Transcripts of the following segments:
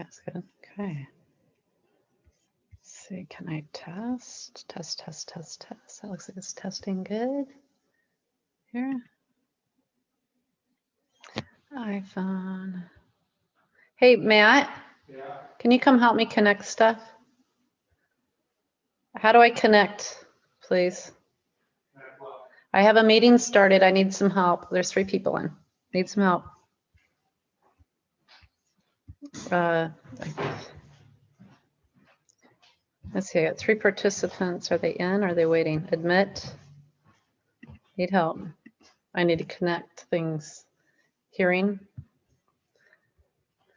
That's good. Okay. Let's see, can I test? Test. That looks like it's testing good. Here. iPhone. Hey, Matt. Yeah. Can you come help me connect stuff? How do I connect, please? I have a meeting started. I need some help. There's 3 people in. Need some help. Let's see, I got 3 participants. Are they in? Are they waiting? Admit. Need help. I need to connect things. Hearing.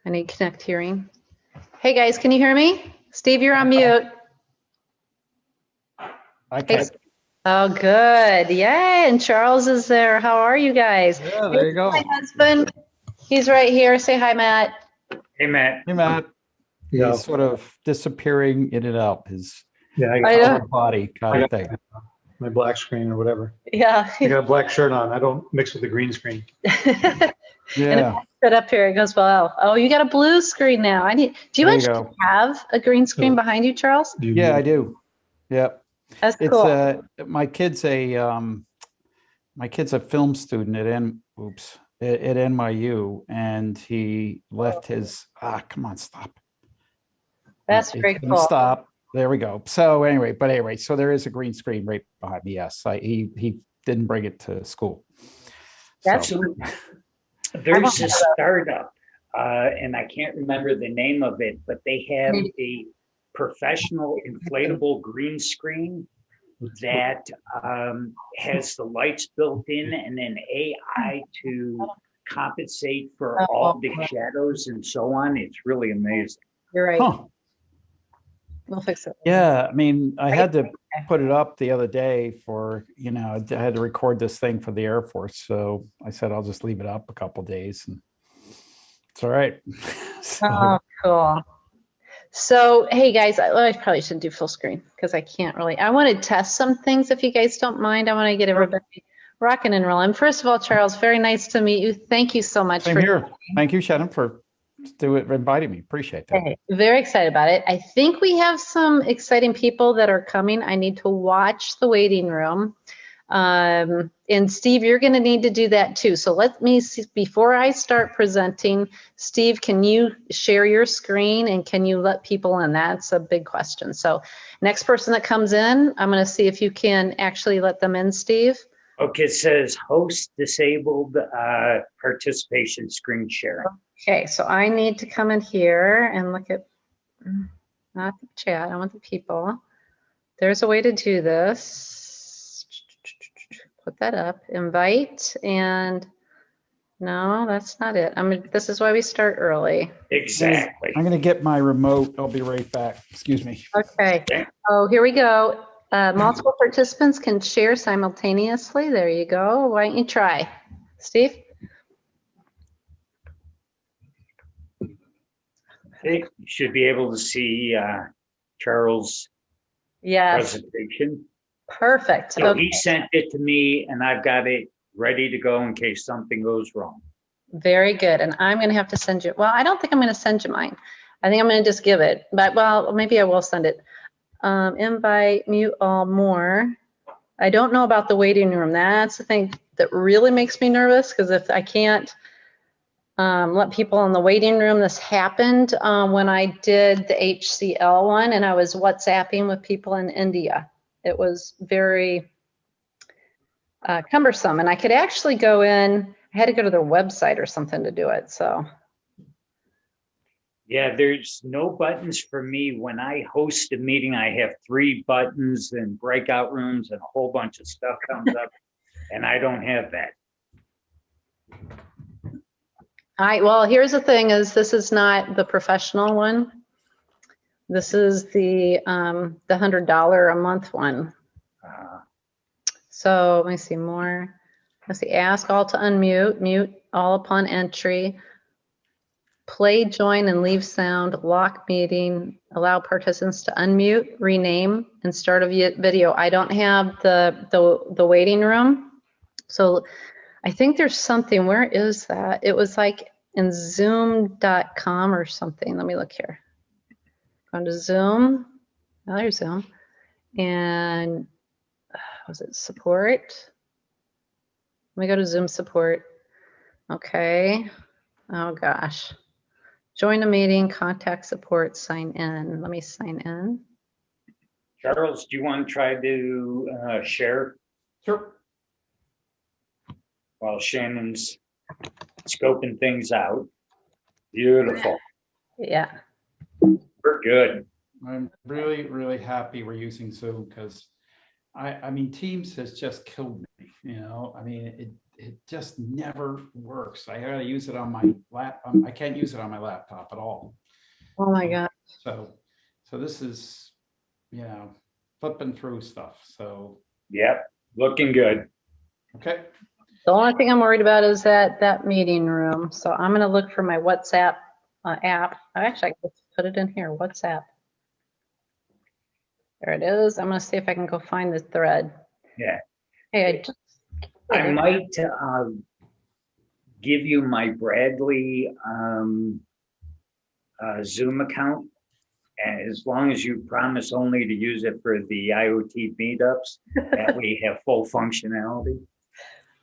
I need to connect hearing. Hey guys, can you hear me? Steve, you're on mute. I can. Hey. Oh, good. Yay. And Charles is there. How are you guys? Yeah, there you go. My husband. He's right here. Say hi, Matt. Hey, Matt. Hey, Matt. Yeah. He's sort of disappearing in and out. His I got body kind of thing. my black screen or whatever. Yeah. I got a black shirt on. I don't mix with the green screen. Yeah. Put up here. It goes, well, oh, you got a blue screen now. Do you actually have a green screen behind you, Charles? Yeah, I do. Yep. That's it's cool. My kid's a film student at NYU, and he left his come on, stop. That's very cool. Stop. There we go. So anyway, so there is a green screen right behind me. Yes, he didn't bring it to school. That's there's a startup, and I can't remember the name of it, but they have a professional inflatable green screen that has the lights built in and then AI to compensate for all the shadows and so on. It's really amazing. You're right. Huh. We'll fix it. Yeah, I mean, I had to put it up the other day for, I had to record this thing for the Air Force. So I said, I'll just leave it up a couple of days and it's all right. So, oh, cool. So, hey guys, I probably shouldn't do full screen because I can't really. I want to test some things if you guys don't mind. I want to get everybody rocking and rolling. First of all, Charles, very nice to meet you. Thank you so much. Same here. Thank you, Shannon, for inviting me. Appreciate that. Hey, very excited about it. I think we have some exciting people that are coming. I need to watch the waiting room. And Steve, you're going to need to do that too. So let me see, before I start presenting, Steve, can you share your screen and can you let people in? That's a big question. So next person that comes in, I'm going to see if you can actually let them in, Steve. Okay, it says host disabled participation screen sharing. Okay, so I need to come in here and look at, not the chat, I want the people. There's a way to do this. Put that up, invite, and no, that's not it. This is why we start early. Exactly. I'm going to get my remote. I'll be right back. Excuse me. Okay. Oh, here we go. Multiple participants can share simultaneously. There you go. Why don't you try, Steve? You should be able to see Charles' presentation. Perfect. So he sent it to me, and I've got it ready to go in case something goes wrong. Very good. And I'm going to have to send you. Well, I don't think I'm going to send you mine. I think I'm going to just give it. But, well, maybe I will send it. Invite, mute all, more. I don't know about the waiting room. That's the thing that really makes me nervous, because if I can't let people in the waiting room. This happened when I did the HCL one, and I was WhatsApping with people in India. It was very cumbersome, and I could actually go in. I had to go to their website or something to do it. So, yeah, there's no buttons for me. When I host a meeting, I have 3 buttons and breakout rooms and a whole bunch of stuff comes up, and I don't have that. all right, well, here's the thing is this is not the professional one. This is the $100 a month one. So let me see more. Let's see, ask all to unmute, mute all upon entry, play, join, and leave sound, lock meeting, allow participants to unmute, rename, and start a video. I don't have the waiting room. So I think there's something, where is that? It was like, in zoom.com or something. Let me look here. Go to Zoom. Oh, there's Zoom. And was it support? Let me go to Zoom support. Okay. Oh gosh. Join a meeting, contact support, sign in. Let me sign in. Charles, do you want to try to share Sure. while Shannon's scoping things out? Beautiful. Yeah. We're good. I'm really, really happy we're using Zoom because I mean, Teams has just killed me. You know, I mean, it just never works. I gotta use it on my I can't use it on my laptop at all. Oh my God. So this is, you know, flipping through stuff. So Yep, looking good. okay. The only thing I'm worried about is that meeting room. So I'm going to look for my WhatsApp app. Actually, I can just put it in here, WhatsApp. There it is. I'm going to see if I can go find the thread. Yeah. Hey, I might give you my Bradley Zoom account, and as long as you promise only to use it for the IoT meetups, that we have full functionality.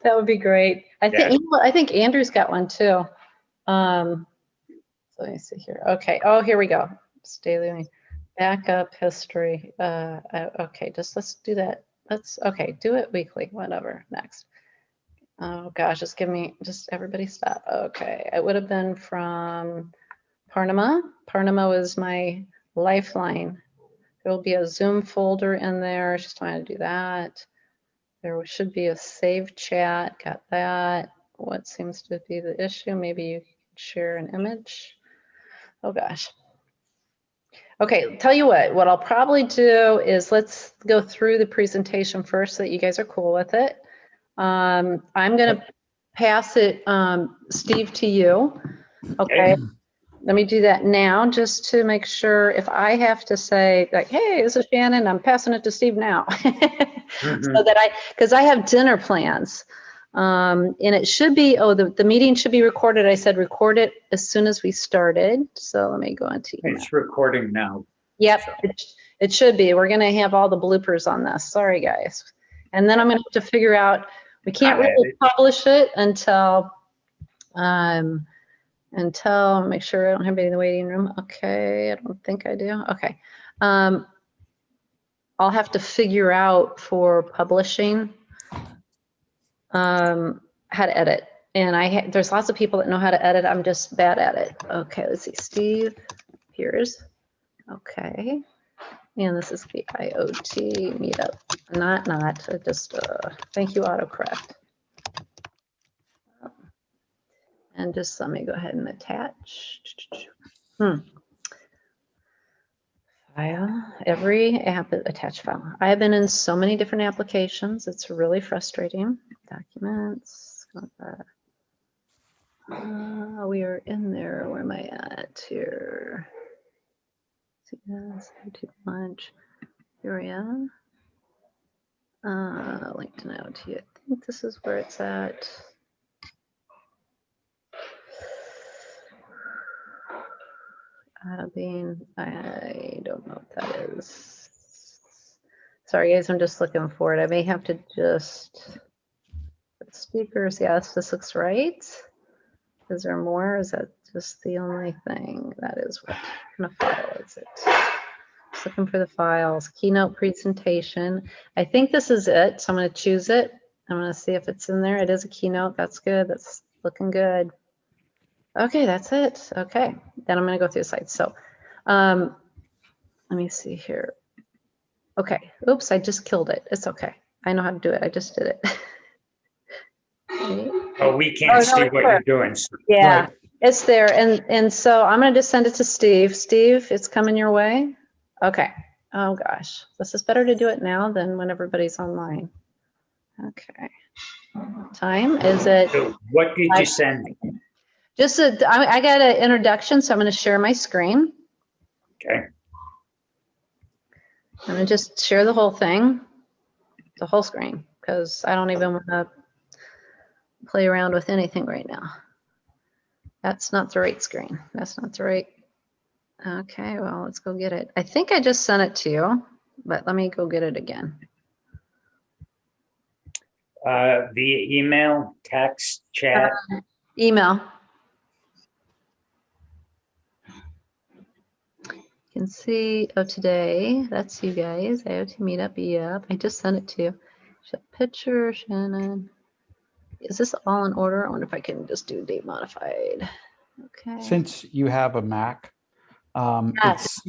that would be great. I think Andrew's got one too. So let me see here. Okay. Oh, here we go. Daily backup history. Okay, let's do that. Okay, do it weekly, whatever. Next. Oh gosh, just everybody stop. Okay, it would have been from Parnama. Parnama was my lifeline. There will be a Zoom folder in there. Just trying to do that. There should be a saved chat. Got that. What seems to be the issue? Maybe you can share an image. Oh gosh. Okay, tell you what I'll probably do is let's go through the presentation first so that you guys are cool with it. I'm gonna pass it, Steve, to you. Okay, let me do that now just to make sure if I have to say like, hey, this is Shannon, I'm passing it to Steve now. So that because I have dinner plans. And it should be, the meeting should be recorded. I said record it as soon as we started. So let me go into email. It's recording now. Yep, it should be. We're gonna have all the bloopers on this. Sorry, guys. And then I'm gonna have to figure out, we can't really publish it until make sure I don't have any in the waiting room. Okay, I don't think I do. Okay. I'll have to figure out for publishing how to edit. And there's lots of people that know how to edit. I'm just bad at it. Okay, let's see. Steve, here's. Okay. And this is the IoT meetup. Thank you, autocorrect. And just let me go ahead and attach. File, every app attach file. I have been in so many different applications. It's really frustrating. Documents. We are in there. Where am I at here? YouTube launch. Here I am. Link to IoT. I think this is where it's at. AtomBeam, I don't know what that is. Sorry guys, I'm just looking for it. I may have to just speakers. Yes, this looks right. Is there more? Is that just the only thing? That is what kind of file is it? Just looking for the files. Keynote presentation. I think this is it. So I'm going to choose it. I'm going to see if it's in there. It is a keynote. That's good. That's looking good. Okay, that's it. Okay, then I'm going to go through the slides. So let me see here. Okay, oops, I just killed it. It's okay. I know how to do it. I just did it. Oh, we can't see what you're doing. Yeah, Right. it's there. And so I'm going to just send it to Steve. Steve, it's coming your way. Okay. Oh gosh, this is better to do it now than when everybody's online. Okay. Time is it? So what did you send me? Just I got an introduction, so I'm going to share my screen. Okay. I'm going to just share the whole thing, the whole screen, because I don't even want to play around with anything right now. That's not the right screen. That's not the right. Okay, well, let's go get it. I think I just sent it to you, but let me go get it again. Via email, text, chat. Email. You can see, oh, today, that's you guys, IoT Meetup, yep, I just sent it to you. Show picture, Shannon. Is this all in order? I wonder if I can just do date modified. Okay. Since you have a Mac, it's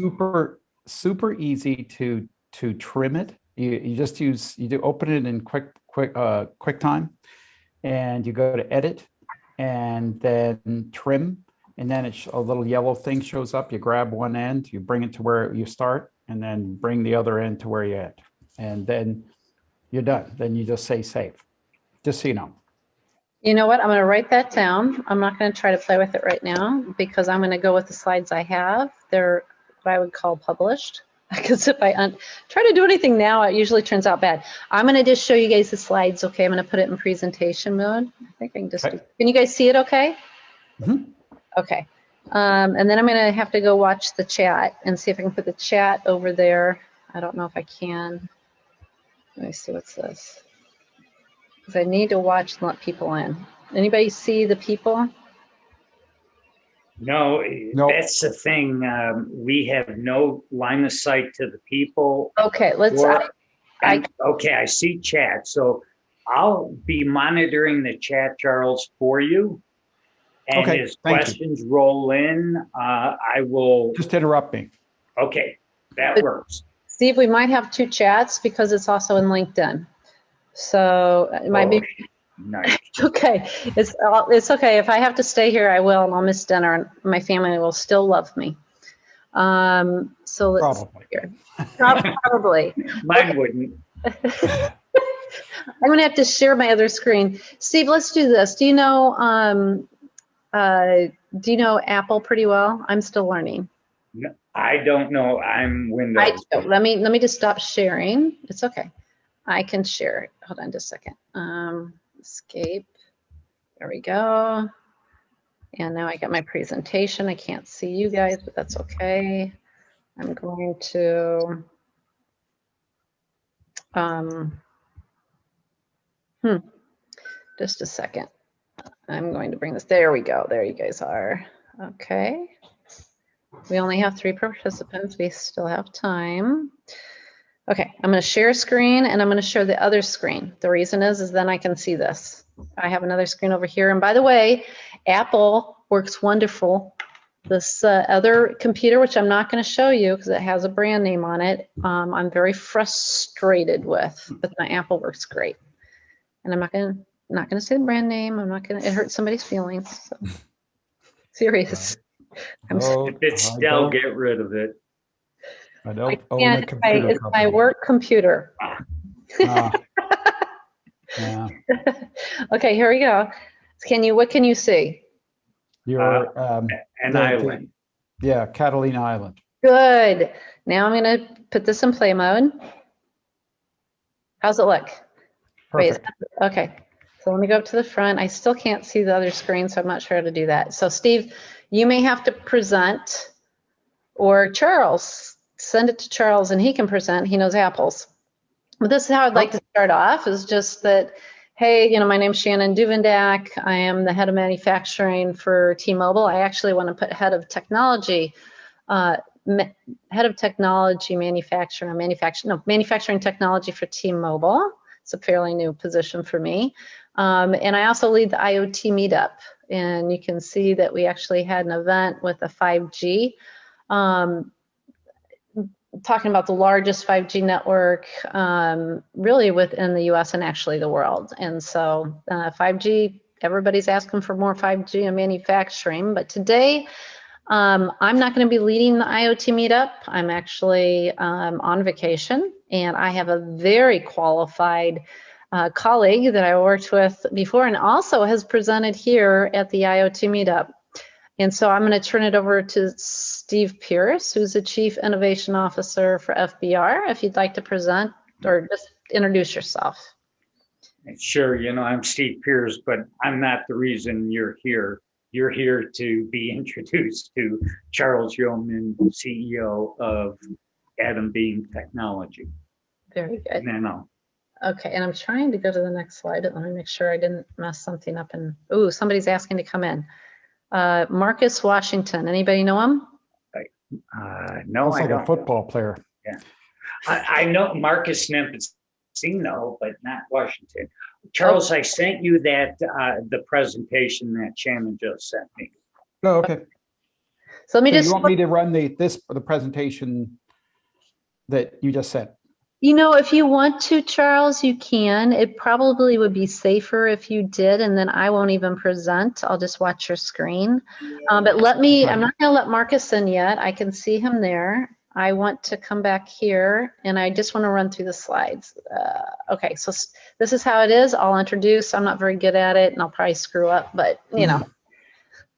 super easy to trim it. You just open it in QuickTime, and you go to edit, and then trim, and then a little yellow thing shows up. You grab one end, you bring it to where you start, and then bring the other end to where you end, and then you're done. Then you just say save, just so you know. You know what? I'm going to write that down. I'm not going to try to play with it right now because I'm going to go with the slides I have. They're what I would call published. Because if I try to do anything now, it usually turns out bad. I'm going to just show you guys the slides. Okay, I'm going to put it in presentation mode. I think I can just can you guys see it okay? Mm-hmm. Okay. And then I'm going to have to go watch the chat and see if I can put the chat over there. I don't know if I can. Let me see, what's this? Because I need to watch and let people in. Anybody see the people? No, Nope. That's the thing. We have no line of sight to the people. Okay, let's. Okay, I see chat. So I'll be monitoring the chat, Charles, for you. And as questions roll in, I will. Just interrupt me. Okay, that works. Steve, we might have two chats because it's also in LinkedIn. So it might be. Nice. Okay, it's okay. If I have to stay here, I will, and I'll miss dinner, and my family will still love me. So let's Probably. Here. Probably. Mine wouldn't. I'm gonna have to share my other screen. Steve, let's do this. Do you know Apple pretty well? I'm still learning. No, I don't know. I'm Windows. Let me just stop sharing. It's okay. I can share it. Hold on just a second. Escape. There we go. And now I got my presentation. I can't see you guys, but that's okay. I'm going to just a second. I'm going to bring this. There we go. There you guys are. Okay. We only have 3 participants. We still have time. Okay, I'm going to share a screen and I'm going to share the other screen. The reason is then I can see this. I have another screen over here. And by the way, Apple works wonderful. This other computer, which I'm not going to show you because it has a brand name on it, I'm very frustrated with, but my Apple works great. And I'm not going to say the brand name. I'm not going to, it hurts somebody's feelings. So. Serious. If it's Dell, get rid of it. I don't own a computer. It's my work computer. Yeah. Okay, here we go. What can you see? Your an island. Yeah, Catalina Island. Good. Now I'm going to put this in play mode. How's it look? Perfect. Wait, okay. So let me go up to the front. I still can't see the other screen, so I'm not sure how to do that. So Steve, you may have to present, or Charles, send it to Charles and he can present. He knows apples. But this is how I'd like to start off, is just that, hey, my name's Shannon Duvendak. I am the head of manufacturing for T-Mobile. I actually want to put head of technology manufacturing technology for T-Mobile. It's a fairly new position for me. And I also lead the IoT Meetup. And you can see that we actually had an event with a 5G, talking about the largest 5G network really within the US and actually the world. And so 5G, everybody's asking for more 5G in manufacturing. But today, I'm not going to be leading the IoT Meetup. I'm actually on vacation, and I have a very qualified colleague that I worked with before and also has presented here at the IoT Meetup. And so I'm going to turn it over to Steve Pierce, who's the Chief Innovation Officer for FBR, if you'd like to present or just introduce yourself. Sure, I'm Steve Pierce, but I'm not the reason you're here. you're here to be introduced to Charles Yeoman, CEO of AtomBeam Technology. Very good. Nano. Okay, and I'm trying to go to the next slide. Let me make sure I didn't mess something up. And ooh, somebody's asking to come in. Marcus Washington. Anybody know him? No, Looks I like don't. a football player. Yeah, I know Marcus Nempacino, but not Washington. Charles, I sent you that the presentation that Shannon just sent me. Oh, okay. So let me So just. you want me to run the presentation that you just sent? You know, if you want to, Charles, you can. It probably would be safer if you did, and then I won't even present. I'll just watch your screen. But let me, I'm not going to let Marcus in yet. I can see him there. I want to come back here, and I just want to run through the slides. Okay, so this is how it is. I'll introduce. I'm not very good at it, and I'll probably screw up, but, you know,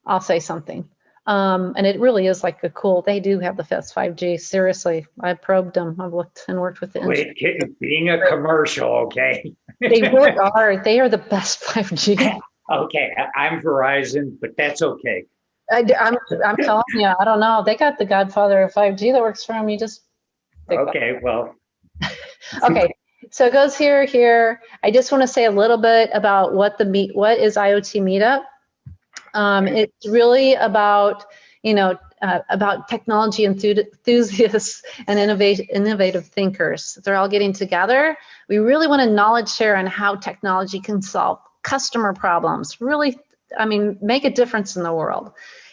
I'll say something. And it really is like a cool, they do have the best 5G. Seriously, I probed them. I've looked and worked with the Quit being a commercial, okay? They really are. They are the best 5G. Okay, I'm Verizon, but that's okay. I'm telling you, I don't know. They got the godfather of 5G that works for them. You just okay, well. Okay, so it goes here. I just want to say a little bit about what is IoT Meetup. It's really about, you know, about technology enthusiasts and innovative thinkers. They're all getting together. We really want to knowledge share on how technology can solve customer problems, really, I mean, make a difference in the world.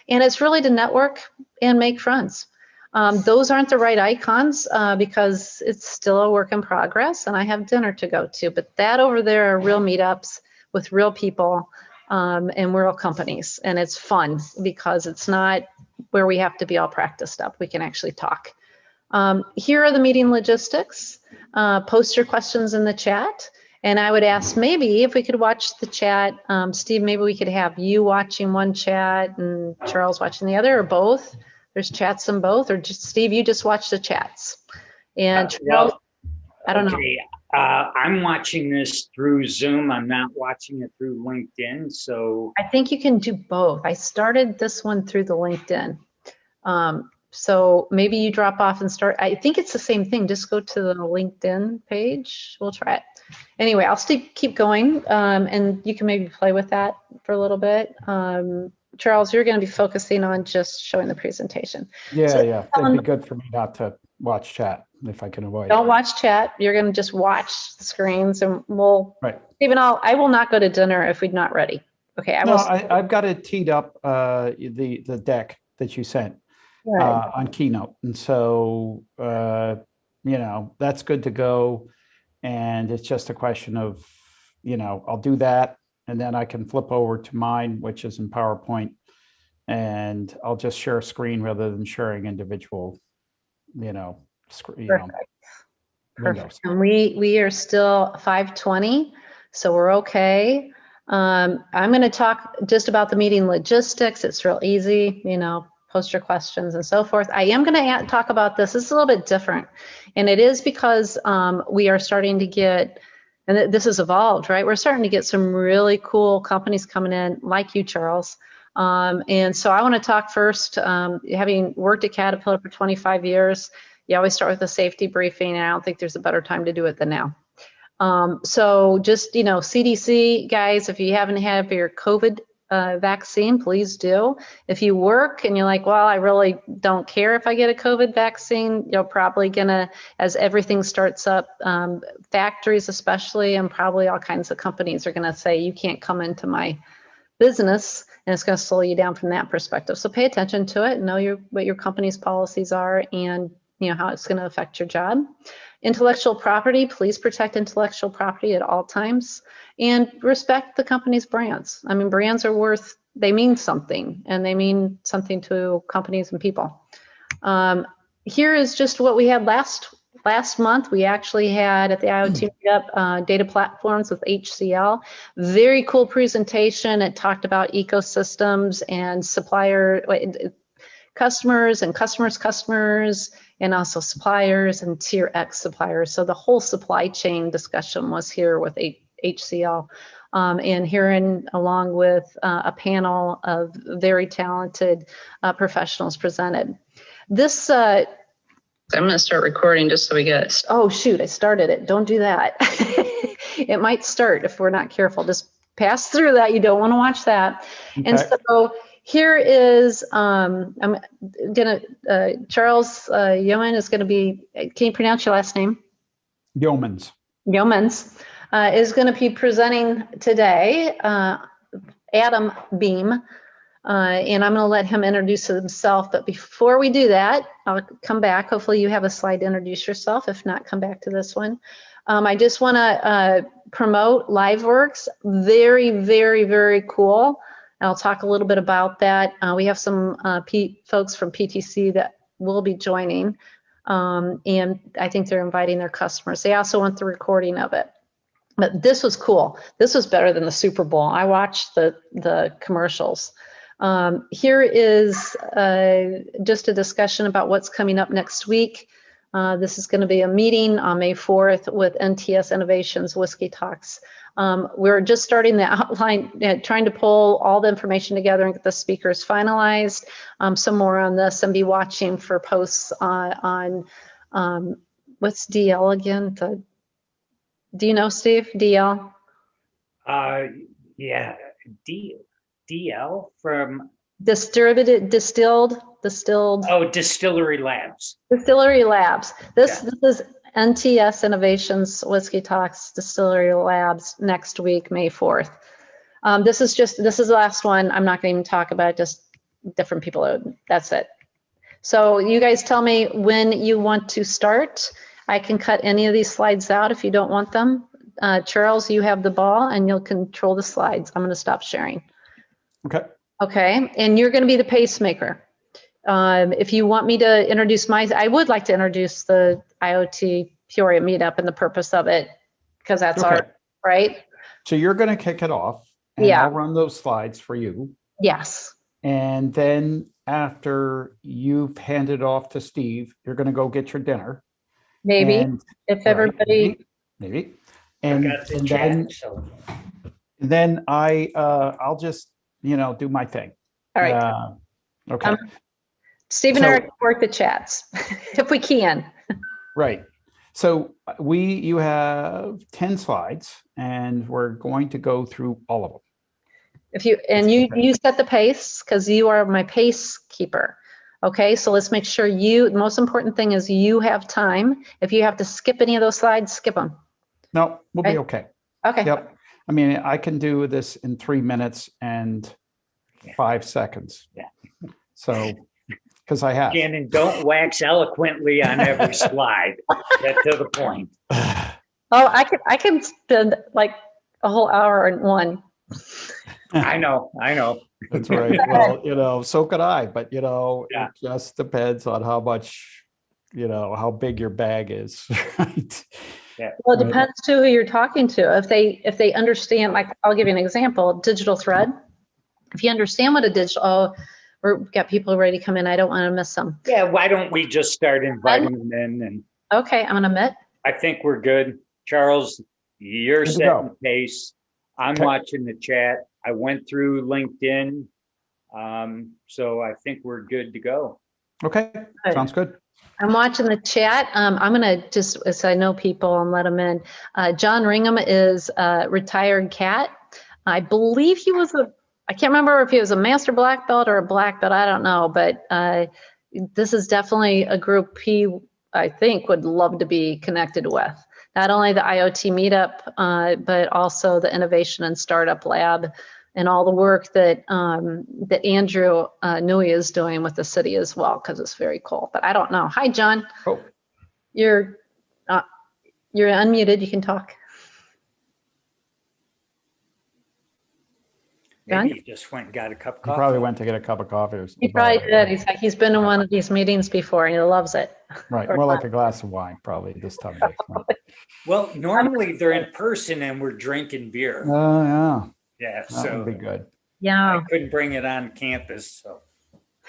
And it's really to network and make friends. Those aren't the right icons because it's still a work in progress and I have dinner to go to, but that over there are real meetups with real people and real companies. And it's fun because it's not where we have to be all practiced up. We can actually talk. Here are the meeting logistics. Post your questions in the chat. And I would ask maybe if we could watch the chat, Steve, maybe we could have you watching one chat and Charles watching the other, or both. There's chats in both, or just Steve, you just watch the chats. And Charles, I don't know. I'm watching this through Zoom. I'm not watching it through LinkedIn. So I think you can do both. I started this one through the LinkedIn. So maybe you drop off and start. I think it's the same thing. Just go to the LinkedIn page. We'll try it. Anyway, I'll keep going and you can maybe play with that for a little bit. Charles, you're going to be focusing on just showing the presentation. Yeah, so, yeah. It'd be good for me not to watch chat if I can avoid it. Don't watch chat. You're going to just watch the screens and we'll, right. Even I will not go to dinner if we're not ready. Okay. I've got it teed up, the deck that you sent on Keynote. And so, you know, that's good to go. And it's just a question of, you know, I'll do that. And then I can flip over to mine, which is in PowerPoint. And I'll just share a screen rather than sharing individual, you know, Perfect. And we are still 5:20, so we're okay. I'm going to talk just about the meeting logistics. It's real easy, you know, post your questions and so forth. I am going to talk about this. This is a little bit different, and it is because we are starting to get, and this has evolved, right? We're starting to get some really cool companies coming in, like you, Charles. And so I want to talk first, having worked at Caterpillar for 25 years, you always start with a safety briefing, and I don't think there's a better time to do it than now. So just, you know, CDC, guys, if you haven't had your COVID vaccine, please do. If you work and you're like, well, I really don't care if I get a COVID vaccine, you're probably gonna, as everything starts up, factories especially, and probably all kinds of companies are gonna say, you can't come into my business, and it's gonna slow you down from that perspective. So pay attention to it, know what your company's policies are, and you know how it's going to affect your job. Intellectual property, please protect intellectual property at all times, and respect the company's brands. I mean, brands are they mean something, and they mean something to companies and people. Here is just what we had last month. We actually had at the IoT Meetup data platforms with HCL. Very cool presentation. It talked about ecosystems and customers and customers, and also suppliers and tier X suppliers. So the whole supply chain discussion was here with HCL. and hearing along with a panel of very talented professionals presented. This, I'm going to start recording just so we get, oh shoot, I started it. Don't do that. It might start if we're not careful. Just pass through that. You don't want to watch that. Okay. And so here is, I'm gonna, Charles Yeoman is gonna be, can you pronounce your last name? Yeomans. Yeomans is gonna be presenting today, AtomBeam, and I'm gonna let him introduce himself. But before we do that, I'll come back. Hopefully you have a slide to introduce yourself. If not, come back to this one. I just wanna promote LiveWorks. Very, very, very cool. I'll talk a little bit about that. We have some folks from PTC that will be joining, and I think they're inviting their customers. They also want the recording of it. But this was cool. This was better than the Super Bowl. I watched the commercials. Here is just a discussion about what's coming up next week. This is going to be a meeting on May 4th with NTS Innovations Whiskey Talks. We're just starting the outline, trying to pull all the information together and get the speakers finalized. Some more on this, and be watching for posts on what's DL again? Do you know, Steve? DL? Yeah, DL from Distilled. Oh, Distillery Labs. Distillery Labs. This is NTS Innovations Whiskey Talks Distillery Labs next week, May 4th. This is the last one. I'm not going to even talk about it, just different people. That's it. So you guys tell me when you want to start. I can cut any of these slides out if you don't want them. Charles, you have the ball and you'll control the slides. I'm going to stop sharing. Okay. Okay, and you're going to be the pacemaker. If you want me to introduce I would like to introduce the Iot Peoria Meetup and the purpose of it, because that's Okay. our, right? So you're going to kick it off, and Yeah. I'll run those slides for you. Yes. And then after you've handed off to Steve, you're going to go get your dinner. Maybe, And, if everybody, maybe. I And, got the and chat, so. then I'll just, do my thing. all right. Okay. Steve and Eric work the chats, if we can. Right. So you have 10 slides, and we're going to go through all of them. You set the pace, because you are my pace keeper. Okay, so let's make sure the most important thing is you have time. If you have to skip any of those slides, skip them. No, we'll be okay. Okay. Yep. I mean, I can do this in 3 minutes and 5 seconds. Yeah. So, because I have. Shannon, don't wax eloquently on every slide. Get to the point. Oh, I can spend like a whole hour on one. I know. That's right. Well, so could I, but Yeah. it just depends on how much, how big your bag is, right? Yeah. Well, it depends too who you're talking to. If they understand, like, I'll give you an example, digital thread. If you understand what a digital, we've got people ready to come in. I don't want to miss them. Yeah, why don't we just start inviting them in? And Okay, I'm gonna admit. I think we're good. Charles, you're Good to setting go. the pace. I'm Okay. watching the chat. I went through LinkedIn. So I think we're good to go. Okay. Good. Sounds good. I'm watching the chat. I'm gonna just, as I know people, and let them in. John Ringham is a retired cat. I believe he was I can't remember if he was a master black belt or a black belt. I don't know, but this is definitely a group I think would love to be connected with. Not only the IoT meetup, but also the Innovation and Startup Lab, and all the work that Andrew Nui is doing with the city as well, because it's very cool. But I don't know. Hi, John. Oh. You're unmuted. You can talk. John? Maybe you just went and got a cup of He coffee. probably went to get a cup of coffee or something. He probably did. He's been in one of these meetings before, and he loves it. Right. More like a glass of wine, probably this time of day. Well, normally they're in person and we're drinking beer. Oh, yeah. Yeah, That so would be good. Yeah. I couldn't bring it on campus, so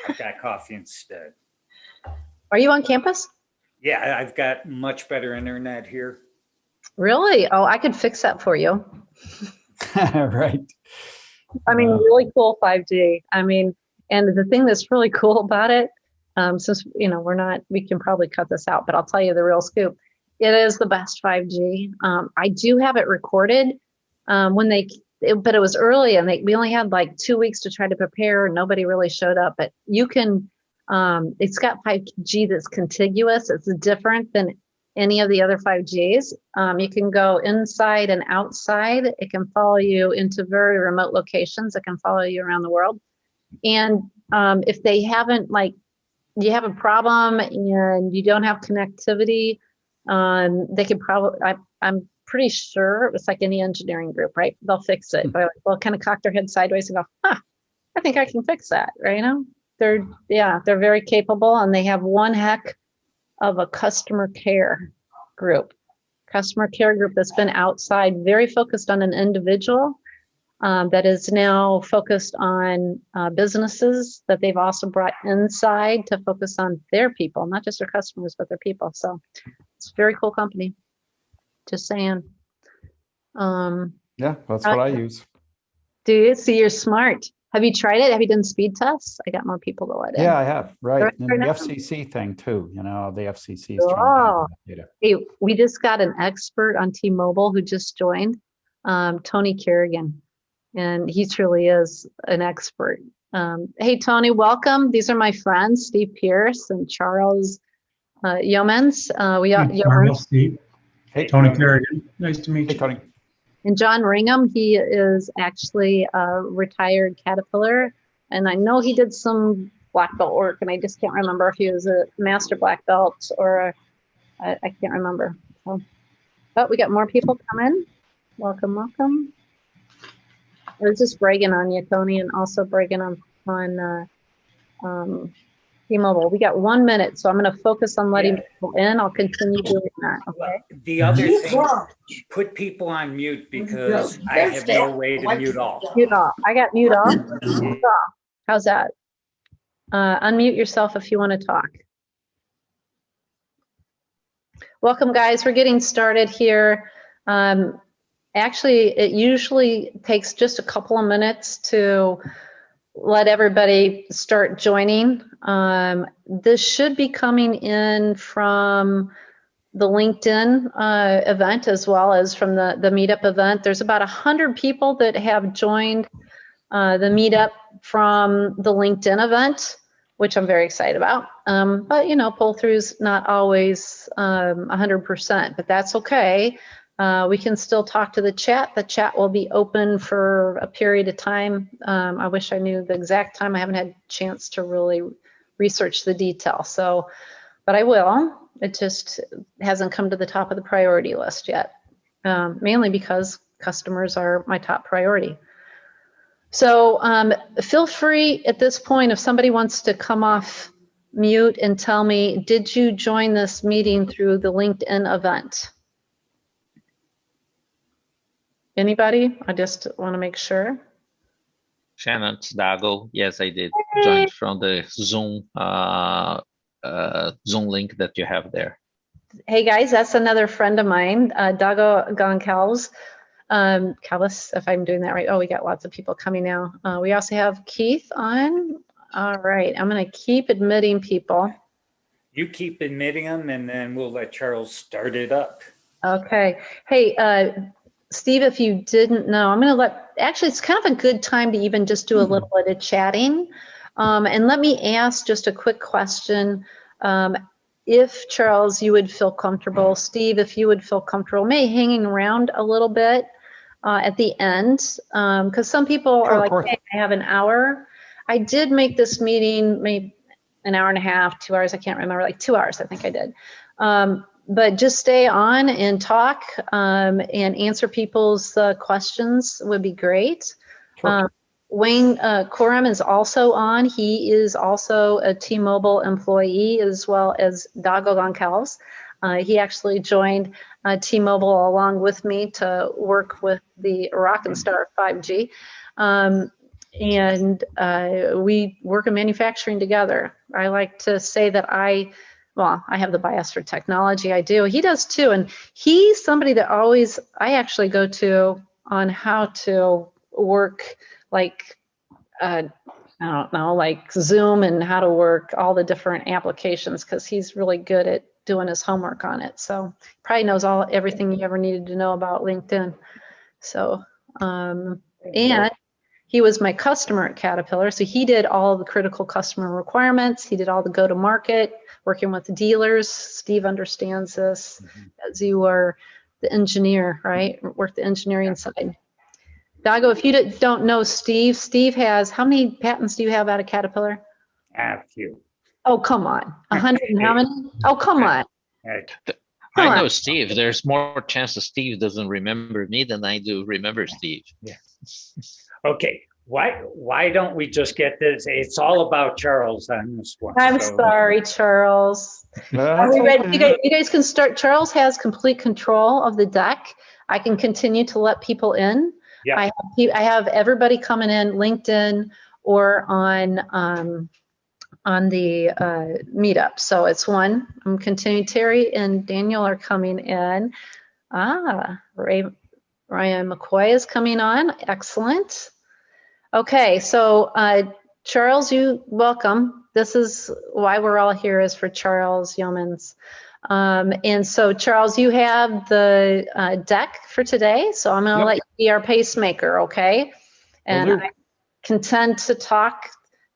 I got coffee instead. Are you on campus? Yeah, I've got much better internet here. Really? Oh, I could fix that for you. Right. I mean, really cool 5G. I mean, and the thing that's really cool about it, since, you know, we can probably cut this out, but I'll tell you the real scoop. It is the best 5G. I do have it recorded but it was early and we only had like 2 weeks to try to prepare. Nobody really showed up, but you can, it's got 5G that's contiguous. It's different than any of the other 5Gs. You can go inside and outside. It can follow you into very remote locations. It can follow you around the world. And if they haven't, like, you have a problem and you don't have connectivity, they could probably, I'm pretty sure it's like any engineering group, right? They'll fix it. They'll kind of cock their head sideways and go, I think I can fix that, right? You know, they're very capable, and they have one heck of a customer care group that's been outside, very focused on an individual, that is now focused on businesses that they've also brought inside to focus on their people, not just their customers, but their people. So it's a very cool company. Just saying. Yeah, that's what I use. Do you? See, you're smart. Have you tried it? Have you done speed tests? I got more people to let in. Yeah, I have. Right. And the now. FCC thing too. You know, the FCC is trying to get data. Hey, we just got an expert on T-Mobile who just joined, Tony Kerrigan, and he truly is an expert. Hey, Tony, welcome. These are my friends, Steve Pierce and Charles Yeomans. Charles, Steve. Hey, Tony Kerrigan. Nice to meet you. Hey, Tony. And John Ringham, he is actually a retired Caterpillar. And I know he did some black belt work, and I just can't remember if he was a master black belt or I can't remember. So, but we got more people coming. Welcome, welcome. I was just bragging on you, Tony, and also bragging on T-Mobile. We got 1 minute, so I'm going to focus on letting people in. I'll continue doing that. Okay. Well, the other thing, put people on mute because I have no way to mute all. Mute off. I got mute off. Mute off. How's that? Unmute yourself if you want to talk. Welcome, guys. We're getting started here. Actually, it usually takes just a couple of minutes to let everybody start joining. This should be coming in from the LinkedIn event as well as from the meetup event. There's about 100 people that have joined the meetup from the LinkedIn event, which I'm very excited about. But you know, pull through's not always 100%, but that's okay. We can still talk to the chat. The chat will be open for a period of time. I wish I knew the exact time. I haven't had a chance to really research the detail. So, but I will. It just hasn't come to the top of the priority list yet, mainly because customers are my top priority. So feel free at this point, if somebody wants to come off mute and tell me, did you join this meeting through the LinkedIn event? Anybody? I just want to make sure. Shannon, it's Dago. Yes, I did. Joined from the Zoom Zoom link that you have there. Hey guys, that's another friend of mine, Dago Goncalves. Calvis, if I'm doing that right. Oh, we got lots of people coming now. We also have Keith on. All right, I'm going to keep admitting people. You keep admitting them, and then we'll let Charles start it up. Okay. Hey, Steve, if you didn't know, I'm going to actually, it's kind of a good time to even just do a little bit of chatting. And let me ask just a quick question. If, Charles, you would feel comfortable, Steve, if you would feel comfortable, maybe hanging around a little bit at the end, because some people are like, hey, I have an hour. I did make this meeting maybe an hour and a half, 2 hours, I can't remember, like 2 hours, I think I did. But just stay on and talk and answer people's questions would be great. Sure. Wayne Coram is also on. He is also a T-Mobile employee as well as Dago Goncalves. He actually joined T-Mobile along with me to work with the Rockin' Star 5G. And we work in manufacturing together. I like to say that I have the bias for technology. I do. He does too. And he's somebody that I actually go to on how to work like, I don't know, like Zoom and how to work all the different applications, because he's really good at doing his homework on it. So probably knows everything you ever needed to know about LinkedIn. So, and he was my customer at Caterpillar. So he did all the critical customer requirements. He did all the go-to-market, working with the dealers. Steve understands this, as you are the engineer, right? Work the engineering side. Dago, if you don't know Steve, Steve has, how many patents do you have out of Caterpillar? A few. Oh, come on. 100 and how many? Oh, come on. I know Steve. There's more chance that Steve doesn't remember me than I do remember Steve. Yeah. Okay. Why don't we just get this? It's all about Charles on this one. I'm sorry, Charles. Are we ready? You guys can start. Charles has complete control of the deck. I can continue to let people in. Yeah. I have everybody coming in LinkedIn or on the meetup. So it's one. I'm continuing. Terry and Daniel are coming in. Ryan McCoy is coming on. Excellent. Okay, so Charles, you welcome. This is why we're all here, is for Charles Yeomans. And so Charles, you have the deck for today. So I'm gonna let you be our pacemaker, okay? And I can tend to talk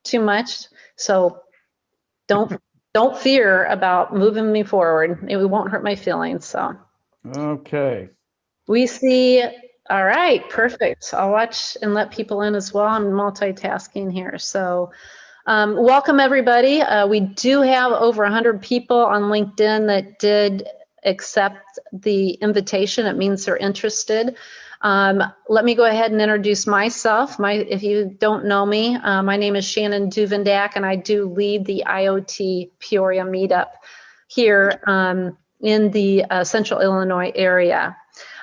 too much. So don't fear about moving me forward. It won't hurt my feelings. So okay. We see. All right, perfect. I'll watch and let people in as well. I'm multitasking here. So welcome everybody. We do have over 100 people on LinkedIn that did accept the invitation. It means they're interested. Let me go ahead and introduce myself. If you don't know me, my name is Shannon Duvendak, and I do lead the Iot Peoria Meetup here in the Central Illinois area.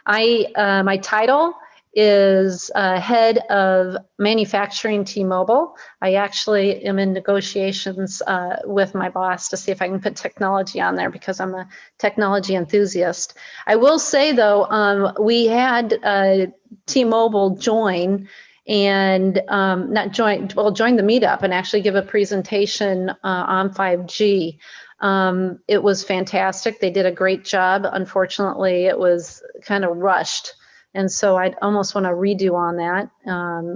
My title is head of manufacturing T-Mobile. I actually am in negotiations with my boss to see if I can put technology on there, because I'm a technology enthusiast. I will say though, we had T-Mobile join and join the meetup and actually give a presentation on 5G. It was fantastic. They did a great job. Unfortunately, it was kind of rushed. And so I'd almost want to redo on that.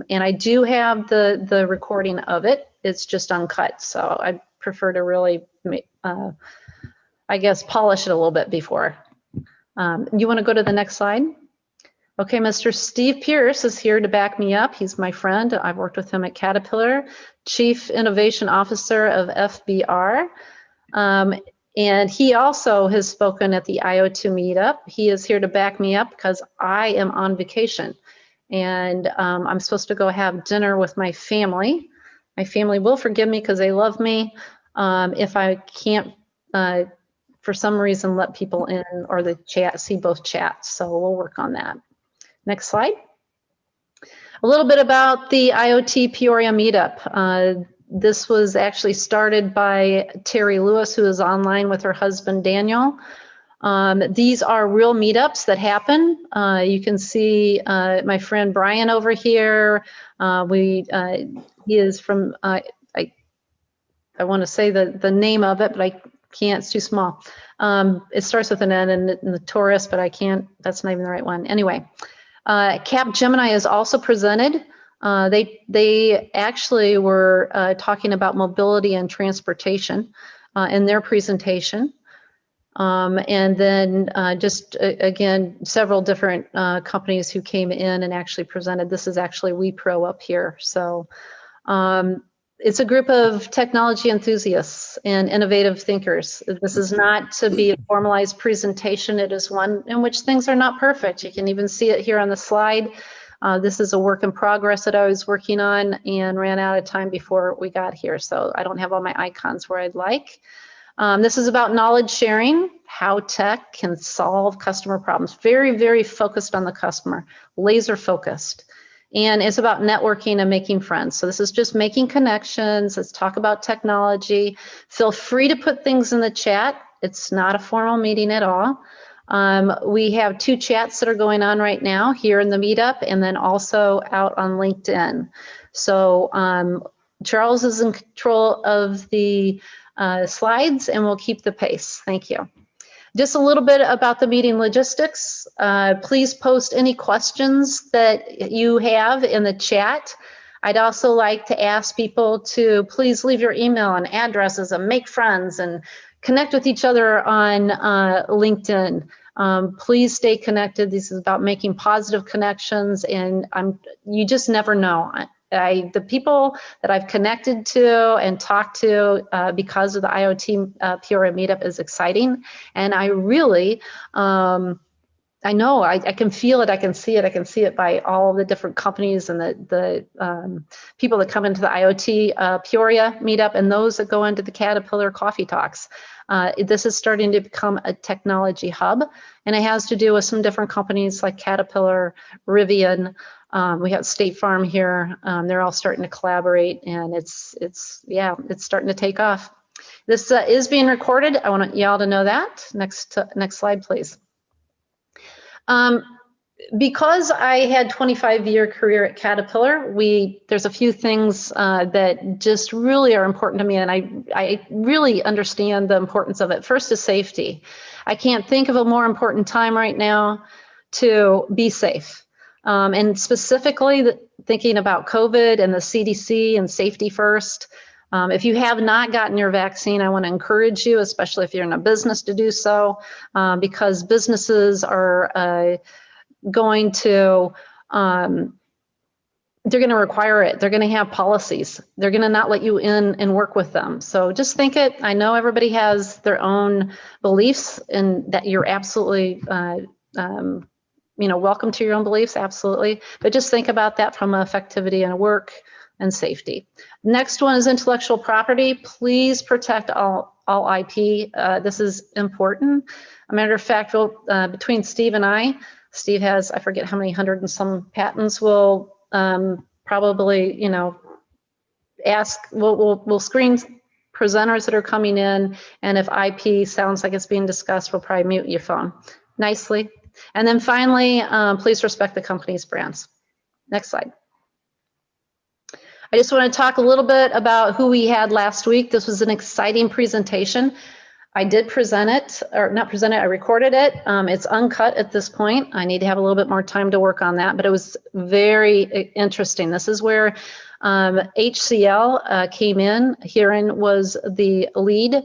And I do have the recording of it. It's just uncut. So I'd prefer to really, I guess, polish it a little bit before. You want to go to the next slide? Okay, Mr. Steve Pierce is here to back me up. He's my friend. I've worked with him at Caterpillar, Chief Innovation Officer of FBR. And he also has spoken at the Iot Meetup. He is here to back me up because I am on vacation. And I'm supposed to go have dinner with my family. My family will forgive me because they love me. If I can't, for some reason, let people in or the chat, see both chats. So we'll work on that. Next slide. A little bit about the Iot Peoria Meetup. This was actually started by Terry Lewis, who is online with her husband, Daniel. These are real meetups that happen. You can see my friend Brian over here. He is from, I want to say the name of it, but I can't, it's too small. It starts with an N and the Taurus, but I can't, that's not even the right one. Anyway, Capgemini is also presented. They actually were talking about mobility and transportation in their presentation. And then again, several different companies who came in and actually presented. This is actually WePro up here. So it's a group of technology enthusiasts and innovative thinkers. This is not to be a formalized presentation. It is one in which things are not perfect. You can even see it here on the slide. This is a work in progress that I was working on and ran out of time before we got here. So I don't have all my icons where I'd like. This is about knowledge sharing, how tech can solve customer problems. Very, very focused on the customer, laser focused. And it's about networking and making friends. So this is just making connections. Let's talk about technology. Feel free to put things in the chat. It's not a formal meeting at all. We have 2 chats that are going on right now here in the meetup and then also out on LinkedIn. So Charles is in control of the slides and we'll keep the pace. Thank you. Just a little bit about the meeting logistics. Please post any questions that you have in the chat. I'd also like to ask people to please leave your email and addresses and make friends and connect with each other on LinkedIn. Please stay connected. This is about making positive connections, and you just never know. The people that I've connected to and talked to because of the IoT Peoria Meetup is exciting, and I really, I know I can feel it, I can see it, I can see it by all the different companies and the people that come into the IoT Peoria Meetup and those that go into the Caterpillar coffee talks. This is starting to become a technology hub, and it has to do with some different companies like Caterpillar, Rivian. We have State Farm here. They're all starting to collaborate, and it's starting to take off. This is being recorded. I want y'all to know that. Next slide, please. Because I had 25-year career at Caterpillar, there's a few things that just really are important to me, and I really understand the importance of it. First is safety. I can't think of a more important time right now to be safe. And specifically thinking about COVID and the CDC and safety first. If you have not gotten your vaccine, I want to encourage you, especially if you're in a business, to do so, because businesses are going to, they're going to require it. They're going to have policies. They're going to not let you in and work with them. So just think it. I know everybody has their own beliefs, and that you're absolutely, welcome to your own beliefs, absolutely. But just think about that from effectivity and work and safety. Next one is intellectual property. Please protect all IP. This is important. A matter of fact, between Steve and I, Steve has, I forget how many 100 and some patents. We'll probably, we'll screen presenters that are coming in, and if IP sounds like it's being discussed, we'll probably mute your phone nicely. And then finally, please respect the company's brands. Next slide. I just want to talk a little bit about who we had last week. This was an exciting presentation. I did present it, or not present it, I recorded it. It's uncut at this point. I need to have a little bit more time to work on that, but it was very interesting. This is where HCL came in. Hiren was the lead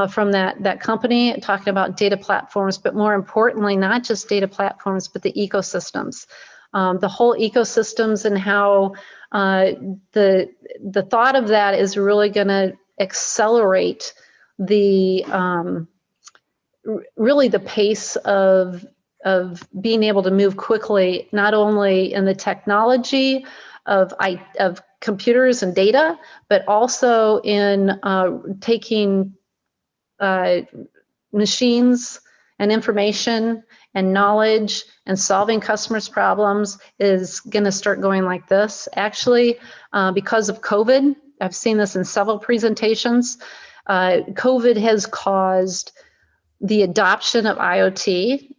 from that company, talking about data platforms, but more importantly, not just data platforms, but the ecosystems. The whole ecosystems and how the thought of that is really going to accelerate the really the pace of being able to move quickly, not only in the technology of computers and data, but also in taking machines and information and knowledge and solving customers' problems is going to start going like this. Actually, because of COVID, I've seen this in several presentations. COVID has caused the adoption of IoT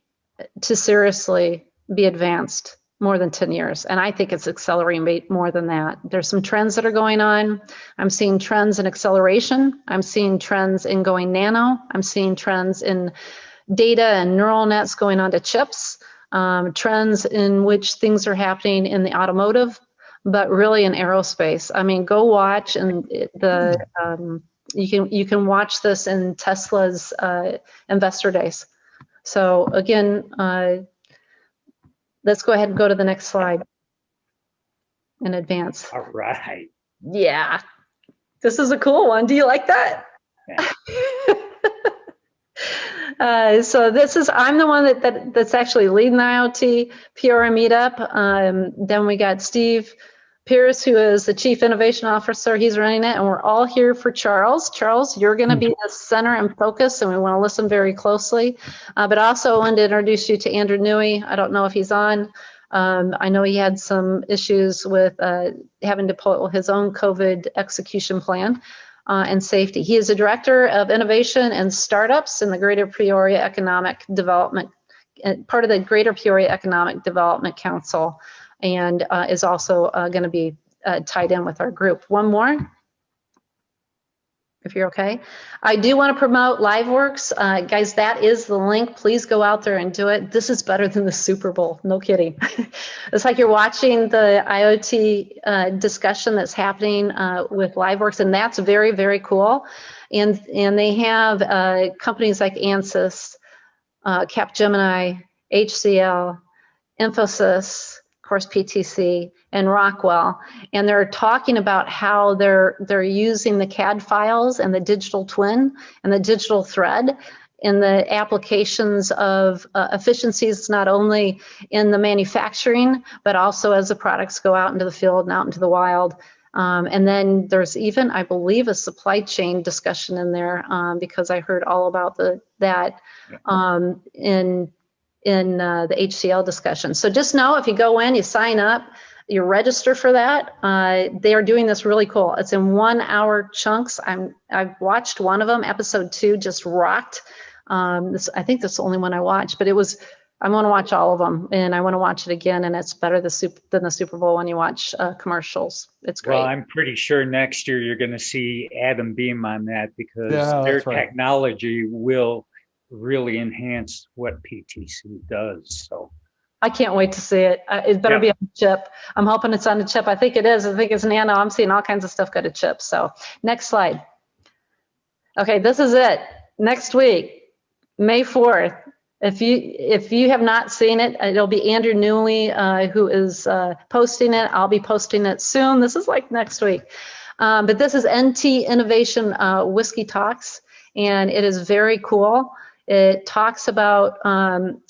to seriously be advanced more than 10 years. And I think it's accelerating more than that. There's some trends that are going on. I'm seeing trends in acceleration. I'm seeing trends in going nano. I'm seeing trends in data and neural nets going onto chips, trends in which things are happening in the automotive, but really in aerospace. I mean, go watch, and you can watch this in Tesla's investor days. So again, let's go ahead and go to the next slide in advance. All right. Yeah, this is a cool one. Do you like that? Yeah. So I'm the one that's actually leading the IoT Peoria Meetup. Then we got Steve Pierce, who is the Chief Innovation Officer. He's running it, and we're all here for Charles. Charles, you're going to be the center and focus, and we want to listen very closely. But also I wanted to introduce you to Andrew Newey. I don't know if he's on. I know he had some issues with having to pull his own COVID execution plan. and safety. He is the Director of Innovation and Startups in the Greater Peoria Economic Development, part of the Greater Peoria Economic Development Council, and is also going to be tied in with our group. One more, if you're okay. I do want to promote LiveWorks. Guys, that is the link. Please go out there and do it. This is better than the Super Bowl. No kidding. It's like you're watching the IoT discussion that's happening with LiveWorks, and that's very, very cool. And they have companies like Ansys, Capgemini, HCL, Infosys, of course, PTC, and Rockwell, and they're talking about how they're using the CAD files and the digital twin and the digital thread in the applications of efficiencies, not only in the manufacturing, but also as the products go out into the field and out into the wild. And then there's even, I believe, a supply chain discussion in there, because I heard all about that in the HCL discussion. So just know, if you go in, you sign up, you register for that. They are doing this really cool. It's in 1 hour chunks. I've watched one of them. Episode 2 just rocked. I think that's the only one I watched, but I want to watch all of them, and I want to watch it again. And it's better than the Super Bowl when you watch commercials. It's great. Well, I'm pretty sure next year you're going to see AtomBeam on that, because their technology will really enhance what PTC does. So I can't wait to see it. It better be on the chip. I'm hoping it's on the chip. I think it is. I think it's nano. I'm seeing all kinds of stuff go to chips. So next slide. Okay, this is it. Next week, May 4th. If you have not seen it, it'll be Andrew Newley who is posting it. I'll be posting it soon. This is like next week. But this is NT Innovation Whiskey Talks, and it is very cool. It talks about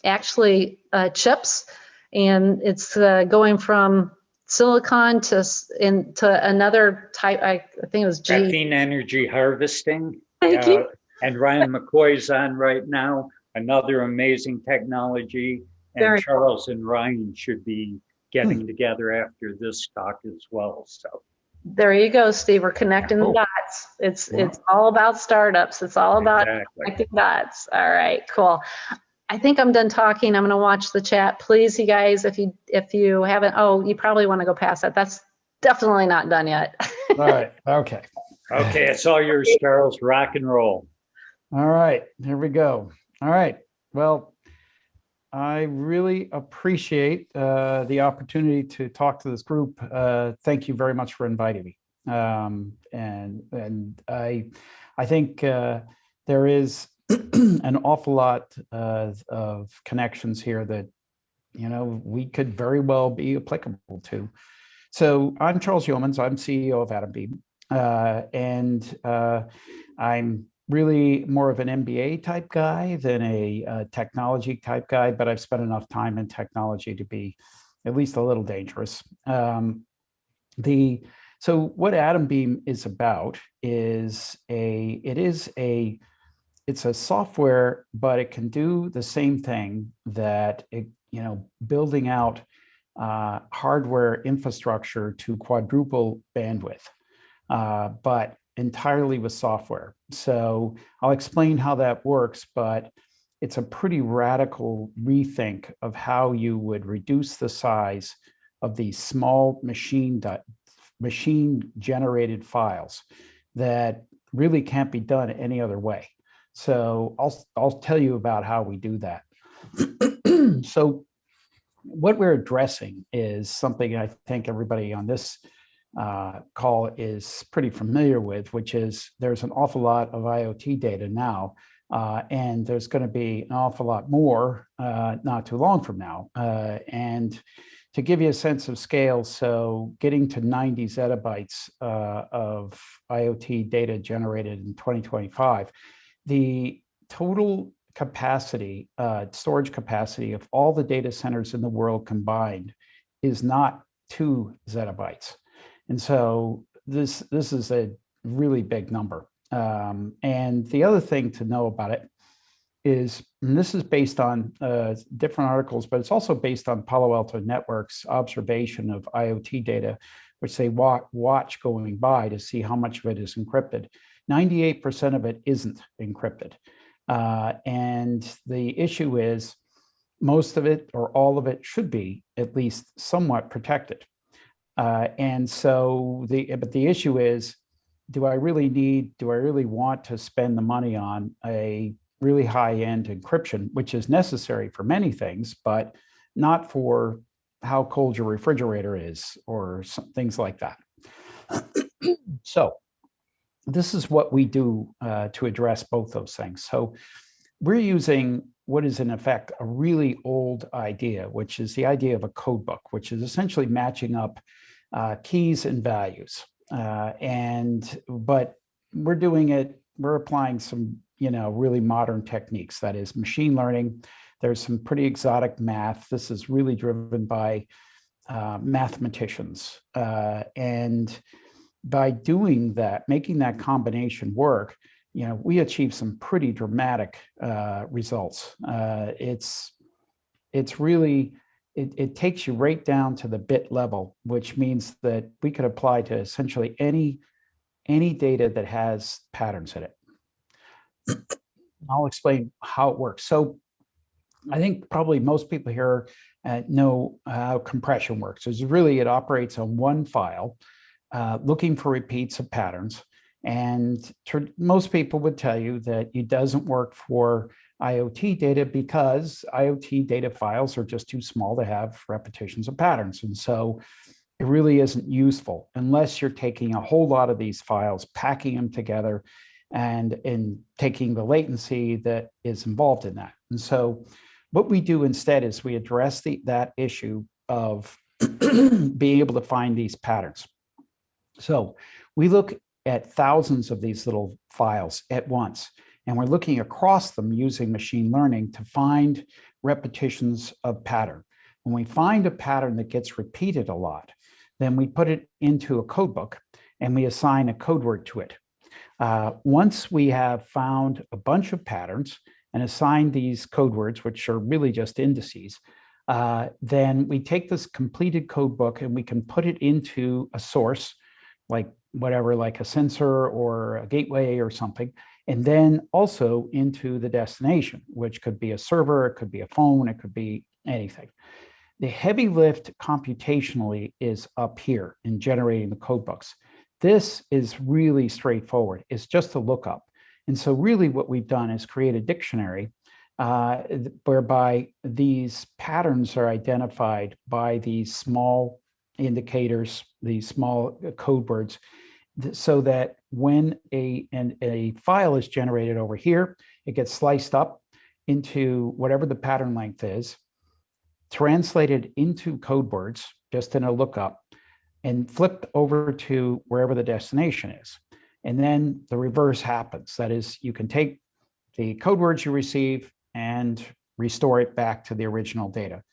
actually chips, and it's going from silicon to another type. I think it was graphene energy harvesting. Thank you. And Ryan McCoy's on right now. Another amazing technology. And Charles and Ryan should be getting together after this talk as well. So there you go, Steve. We're connecting the dots. It's all about startups. It's all about connecting dots. All right, cool. I think I'm done talking. I'm going to watch the chat. Please, you guys, if you haven't, you probably want to go past that. That's definitely not done yet. All right. Okay. Okay, it's all yours, Charles. Rock and roll. All right, here we go. All right. Well, I really appreciate the opportunity to talk to this group. Thank you very much for inviting me. And I think there is an awful lot of connections here that we could very well be applicable to. So I'm Charles Yeomans. I'm CEO of AtomBeam, and I'm really more of an MBA type guy than a technology type guy, but I've spent enough time in technology to be at least a little dangerous. So what AtomBeam is about is it's a software, but it can do the same thing that building out hardware infrastructure to quadruple bandwidth, but entirely with software. So I'll explain how that works, but it's a pretty radical rethink of how you would reduce the size of these small machine generated files that really can't be done any other way. So I'll tell you about how we do that. So what we're addressing is something I think everybody on this call is pretty familiar with, which is there's an awful lot of IoT data now, and there's going to be an awful lot more not too long from now. And to give you a sense of scale, so getting to 90 zettabytes of IoT data generated in 2025, the total capacity, storage capacity of all the data centers in the world combined is not 2 zettabytes. And so this is a really big number. And the other thing to know about it is, and this is based on different articles, but it's also based on Palo Alto Network's observation of IoT data which they watch going by to see how much of it is encrypted. 98% of it isn't encrypted. And the issue is most of it or all of it should be at least somewhat protected. And so but the issue is, do I really want to spend the money on a really high-end encryption, which is necessary for many things, but not for how cold your refrigerator is or things like that. So this is what we do to address both those things. So we're using what is in effect a really old idea, which is the idea of a code book, which is essentially matching up keys and values. But we're applying some, really modern techniques. That is machine learning. There's some pretty exotic math. This is really driven by mathematicians. And by doing that, making that combination work, we achieve some pretty dramatic results. It's really, it takes you right down to the bit level, which means that we could apply to essentially any data that has patterns in it. I'll explain how it works. So I think probably most people here know how compression works. It operates on one file, looking for repeats of patterns. And most people would tell you that it doesn't work for IoT data because IoT data files are just too small to have repetitions of patterns. And so it really isn't useful unless you're taking a whole lot of these files, packing them together, and taking the latency that is involved in that. And so what we do instead is we address that issue of being able to find these patterns. So we look at thousands of these little files at once, and we're looking across them using machine learning to find repetitions of pattern. When we find a pattern that gets repeated a lot, then we put it into a code book and we assign a code word to it. Once we have found a bunch of patterns and assigned these code words, which are really just indices, then we take this completed code book and we can put it into a source, like whatever, like a sensor or a gateway or something, and then also into the destination, which could be a server, it could be a phone, it could be anything. The heavy lift computationally is up here in generating the code books. This is really straightforward. It's just a lookup. And so really what we've done is create a dictionary whereby these patterns are identified by these small indicators, these small code words, so that when a file is generated over here, it gets sliced up into whatever the pattern length is, translated into code words, just in a lookup, and flipped over to wherever the destination is. And then the reverse happens. That is, you can take the code words you receive and restore it back to the original data.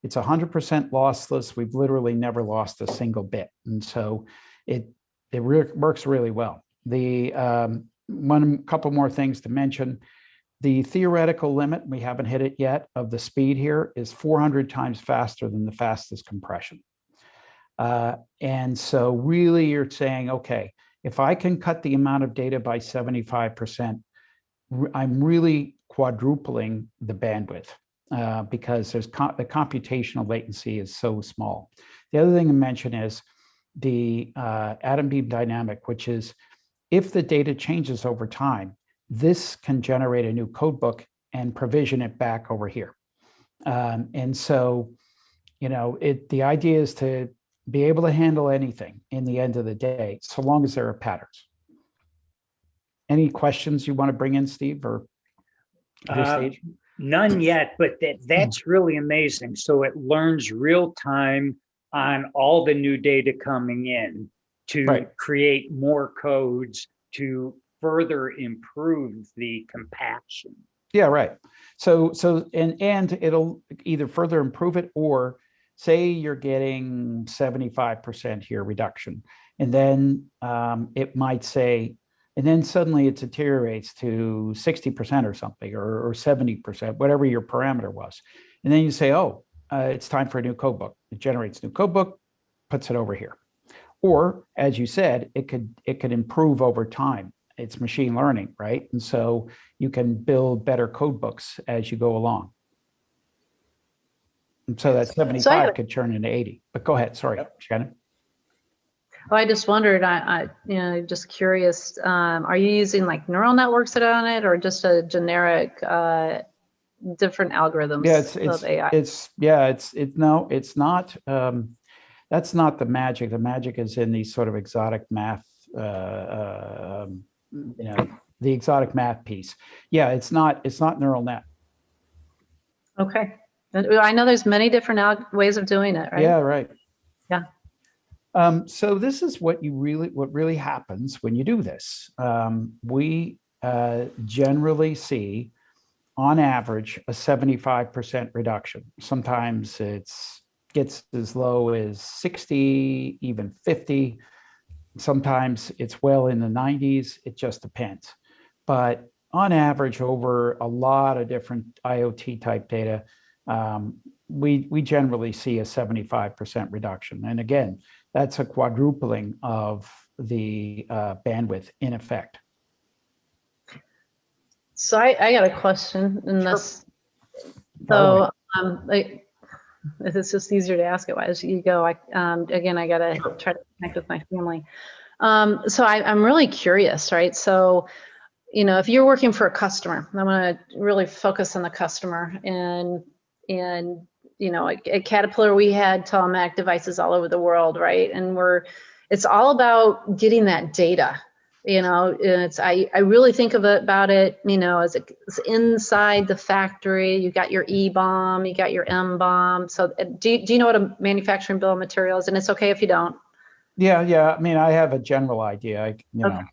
It's 100% lossless. We've literally never lost a single bit. And so it works really well. Couple more things to mention. The theoretical limit, we haven't hit it yet, of the speed here is 400 times faster than the fastest compression. And so really you're saying, okay, if I can cut the amount of data by 75%, I'm really quadrupling the bandwidth because the computational latency is so small. The other thing to mention is the AtomBeam dynamic, which is if the data changes over time, this can generate a new code book and provision it back over here. And so, the idea is to be able to handle anything in the end of the day, so long as there are patterns. Any questions you want to bring in, Steve, or this stage? None yet, but that's really amazing. So it learns real time on all the new data coming in to create more codes to further improve the compaction. Yeah, right. So and it'll either further improve it, or say you're getting 75% here reduction, and then it might say, and then suddenly it deteriorates to 60% or something, or 70%, whatever your parameter was. And then you say, oh, it's time for a new code book. It generates new code book, puts it over here. Or, as you said, it could improve over time. It's machine learning, right? And so you can build better code books as you go along. And so that 75 could turn into 80. But go ahead, sorry, Shannon. Well, I just wondered, just curious, are you using like neural networks that are on it, or just a generic different algorithms of AI? No, it's not. That's not the magic. The magic is in these sort of exotic math, the exotic math piece. Yeah, it's not neural net. Okay. I know there's many different ways of doing it, right? Yeah, right. Yeah. So this is what really happens when you do this. We generally see, on average, a 75% reduction. Sometimes it's gets as low as 60, even 50. Sometimes it's well in the 90s. It just depends. But on average, over a lot of different IoT type data, we generally see a 75% reduction. And again, that's a quadrupling of the bandwidth in effect. So I got a question in this. So it's just easier to ask it as you go. Again, I got to try to connect with my family. So I'm really curious, right? So, if you're working for a customer, I want to really focus on the customer. And at Caterpillar, we had telematic devices all over the world, right? And it's all about getting that data. I really think about it, as it's inside the factory. You got your E-bomb, you got your M-bomb. So do you know what a manufacturing bill of materials is? And it's okay if you don't. Yeah. I mean, I have a general idea. Okay.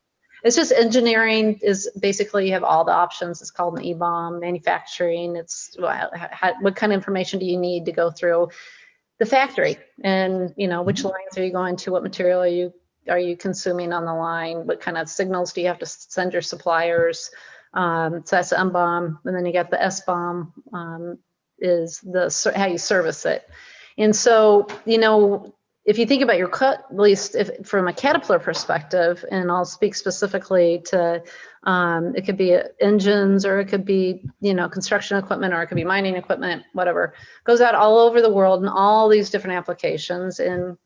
It's just engineering is basically you have all the options. It's called an E-bomb. Manufacturing, it's what kind of information do you need to go through the factory, and which lines are you going to? What material are you consuming on the line? What kind of signals do you have to send your suppliers? So that's the M-bomb, and then you got the S-bomb, is how you service it. And so, if you think about your cut, at least from a Caterpillar perspective, and I'll speak specifically to, it could be engines, or it could be, construction equipment, or it could be mining equipment, whatever, goes out all over the world in all these different applications. And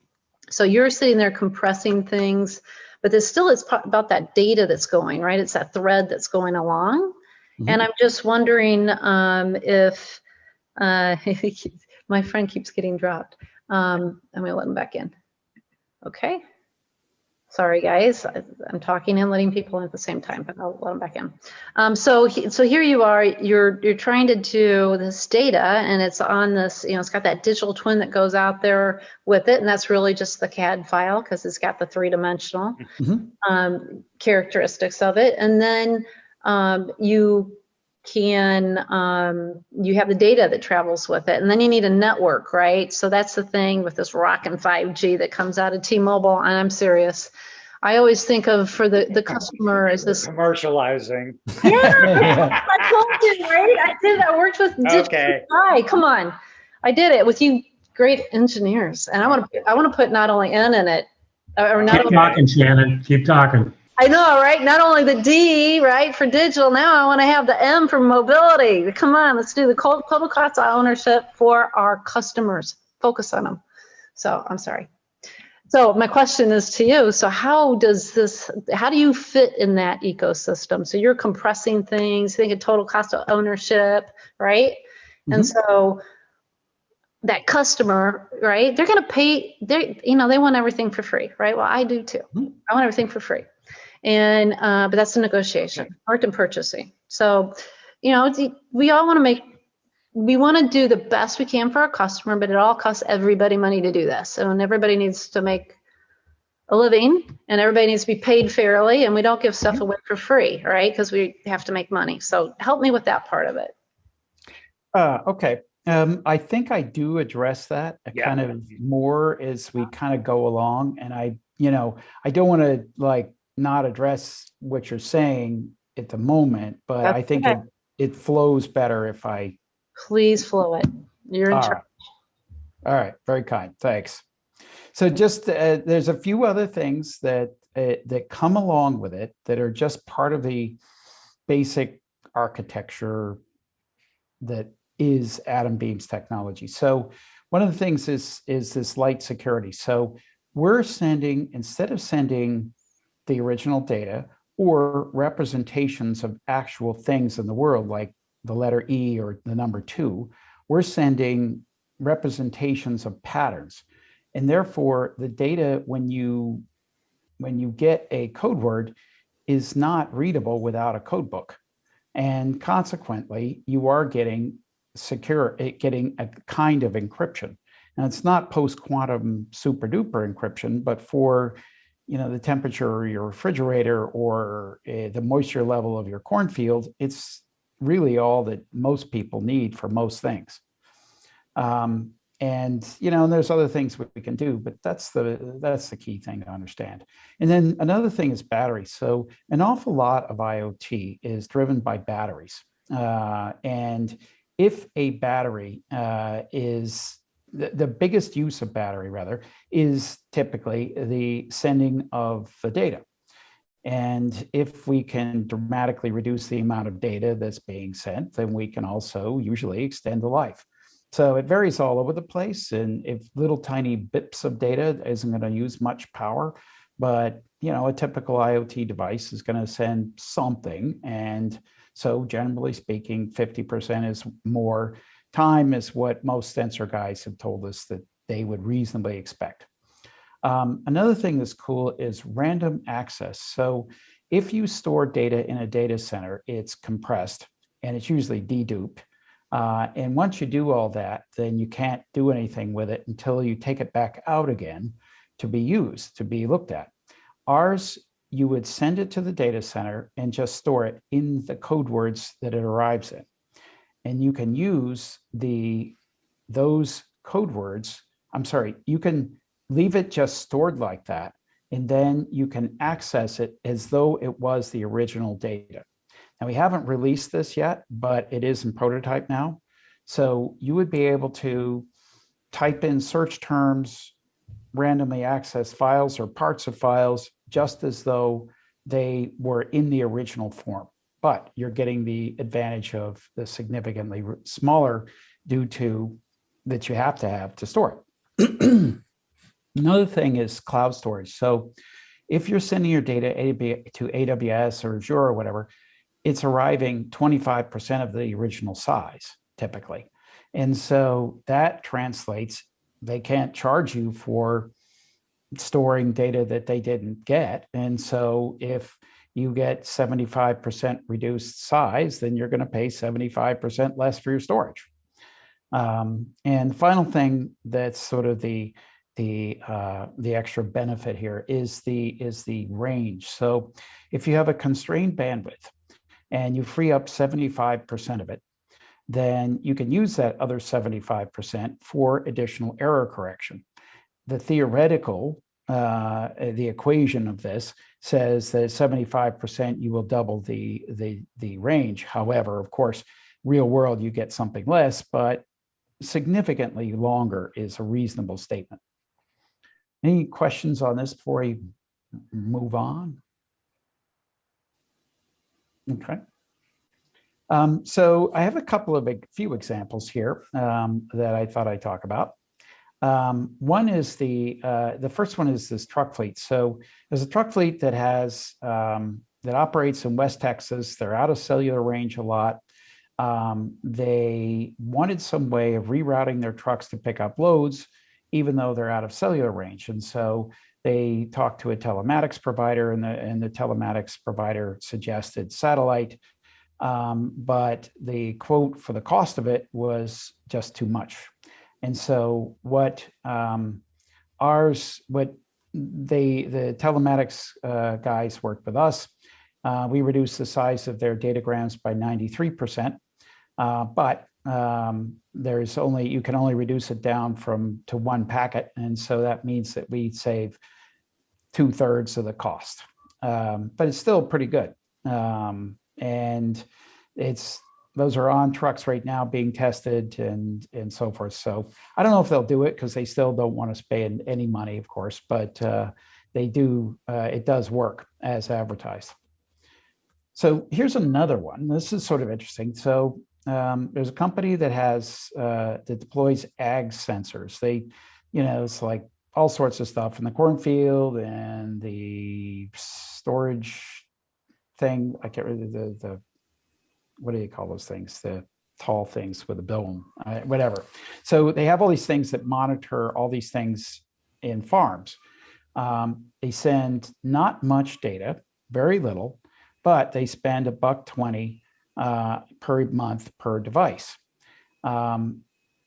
so you're sitting there compressing things, but it's about that data that's going, right? It's that thread that's going along. Mm-hmm. And I'm just wondering if my friend keeps getting dropped. I'm going to let him back in. Okay. Sorry, guys. I'm talking and letting people in at the same time, but I'll let them back in. So here you are. You're trying to do this data, and it's on this. It's got that digital twin that goes out there with it, and that's really just the CAD file because it's got the three-dimensional characteristics of it. And then you have the data that travels with it, and then you need a network, right? So that's the thing with this rockin' 5G that comes out of T-Mobile, and I'm serious. I always think of for the customer as this commercializing. Yeah, I told you, right? I did. I worked with Digital. Come on, I did it with you, great engineers, and I want to put not only N in it, or not. Keep talking, Shannon. Keep talking. I know, right? Not only the D, right, for digital, now I want to have the M for mobility. Come on, let's do the total cost of ownership for our customers. Focus on them. So I'm sorry. So my question is to you. So how do you fit in that ecosystem? So you're compressing things, think of total cost of ownership, right? Mm-hmm. And so that customer, right, they're going to pay, they want everything for free, right? Well, I do too. Mm-hmm. I want everything for free. And but that's a negotiation, art and purchasing. So, we all want to do the best we can for our customer, but it all costs everybody money to do this. And everybody needs to make a living, and everybody needs to be paid fairly, and we don't give stuff away for free, right? Because we have to make money. So help me with that part of it. Okay. I think I do address that kind of more as we kind of go along, and I don't want to not address what you're saying at the moment, but I think it flows better if I. Please flow it. You're in charge. All right. Very kind. Thanks. So just there's a few other things that come along with it that are just part of the basic architecture that is AtomBeam's technology. So one of the things is this light security. So we're sending, instead of sending the original data or representations of actual things in the world, like the letter E or the number 2, we're sending representations of patterns. And therefore, the data, when you get a code word, is not readable without a code book. And consequently, you are getting getting a kind of encryption. And it's not post-quantum super duper encryption, but for the temperature of your refrigerator or the moisture level of your cornfield, it's really all that most people need for most things. And there's other things we can do, but that's the key thing to understand. And then another thing is batteries. So an awful lot of IoT is driven by batteries. And if a battery is the biggest use of battery, rather, is typically the sending of the data. And if we can dramatically reduce the amount of data that's being sent, then we can also usually extend the life. So it varies all over the place. And if little tiny bips of data isn't going to use much power, but a typical IoT device is going to send something. And so generally speaking, 50% is more time is what most sensor guys have told us that they would reasonably expect. Another thing that's cool is random access. So if you store data in a data center, it's compressed and it's usually deduped. And once you do all that, then you can't do anything with it until you take it back out again to be used, to be looked at. Ours, you would send it to the data center and just store it in the code words that it arrives in. And you can use those code words. You can leave it just stored like that, and then you can access it as though it was the original data. Now, we haven't released this yet, but it is in prototype now. So you would be able to type in search terms, randomly access files or parts of files, just as though they were in the original form. But you're getting the advantage of the significantly smaller due to that you have to store it. Another thing is cloud storage. So if you're sending your data to AWS or Azure or whatever, it's arriving 25% of the original size, typically. And so that translates, they can't charge you for storing data that they didn't get. And so if you get 75% reduced size, then you're going to pay 75% less for your storage. And the final thing that's sort of the extra benefit here is the range. So if you have a constrained bandwidth and you free up 75% of it, then you can use that other 75% for additional error correction. The theoretical, the equation of this says that 75% you will double the range. However, of course, real world you get something less, but significantly longer is a reasonable statement. Any questions on this before we move on? Okay. So I have a few examples here that I thought I'd talk about. One is the first one is this truck fleet. So there's a truck fleet that has that operates in West Texas. They're out of cellular range a lot. They wanted some way of rerouting their trucks to pick up loads, even though they're out of cellular range. And so they talked to a telematics provider, and the telematics provider suggested satellite. But the quote for the cost of it was just too much. And so what the telematics guys worked with us. We reduced the size of their datagrams by 93%, but you can only reduce it down to one packet, and so that means that we save 2/3 of the cost. But it's still pretty good, and it's those are on trucks right now being tested and so forth. So I don't know if they'll do it because they still don't want to spend any money, of course, but they do. It does work as advertised. So here's another one. This is sort of interesting. So there's a company that has that deploys ag sensors. They, it's like all sorts of stuff in the cornfield and the storage thing. I can't remember the what do you call those things? The tall things with a dome, whatever. So they have all these things that monitor all these things in farms. They send not much data, very little, but they spend $1.20 per month per device.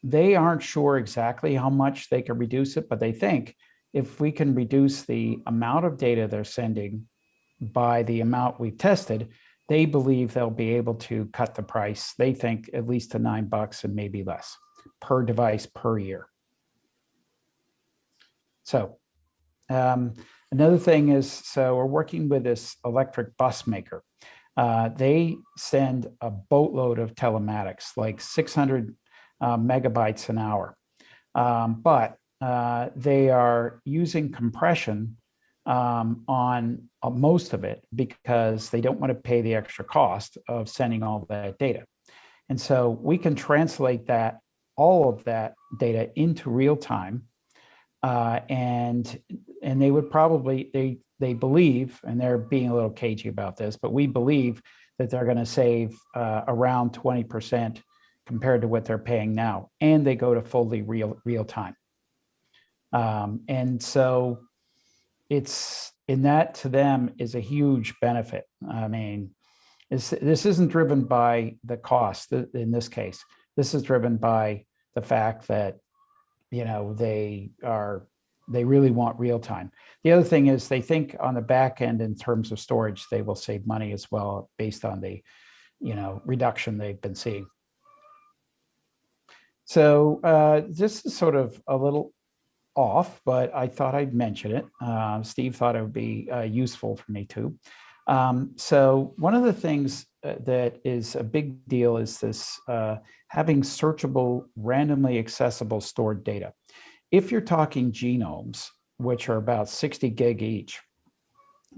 They aren't sure exactly how much they can reduce it, but they think if we can reduce the amount of data they're sending by the amount we've tested, they believe they'll be able to cut the price. They think at least to $9 and maybe less per device per year. So another thing is, so we're working with this electric bus maker. They send a boatload of telematics, like 600 megabytes an hour. But they are using compression on most of it because they don't want to pay the extra cost of sending all that data. And so we can translate that, all of that data into real time. And they would probably, they believe, and they're being a little cagey about this, but we believe that they're going to save around 20% compared to what they're paying now. And they go to fully real time. And so it's in that to them is a huge benefit. I mean, this isn't driven by the cost in this case. This is driven by the fact that, they really want real time. The other thing is they think on the back end in terms of storage, they will save money as well based on the, reduction they've been seeing. So this is sort of a little off, but I thought I'd mention it. Steve thought it would be useful for me too. So one of the things that is a big deal is this having searchable, randomly accessible stored data. If you're talking genomes, which are about 60 gig each,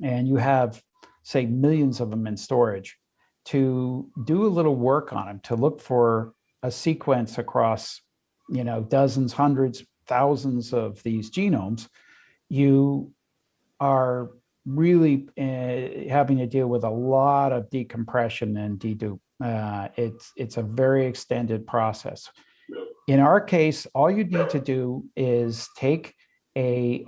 and you have, say, millions of them in storage, to do a little work on them, to look for a sequence across, dozens, hundreds, thousands of these genomes, you are really having to deal with a lot of decompression and dedupe. It's a very extended process. In our case, all you need to do is take you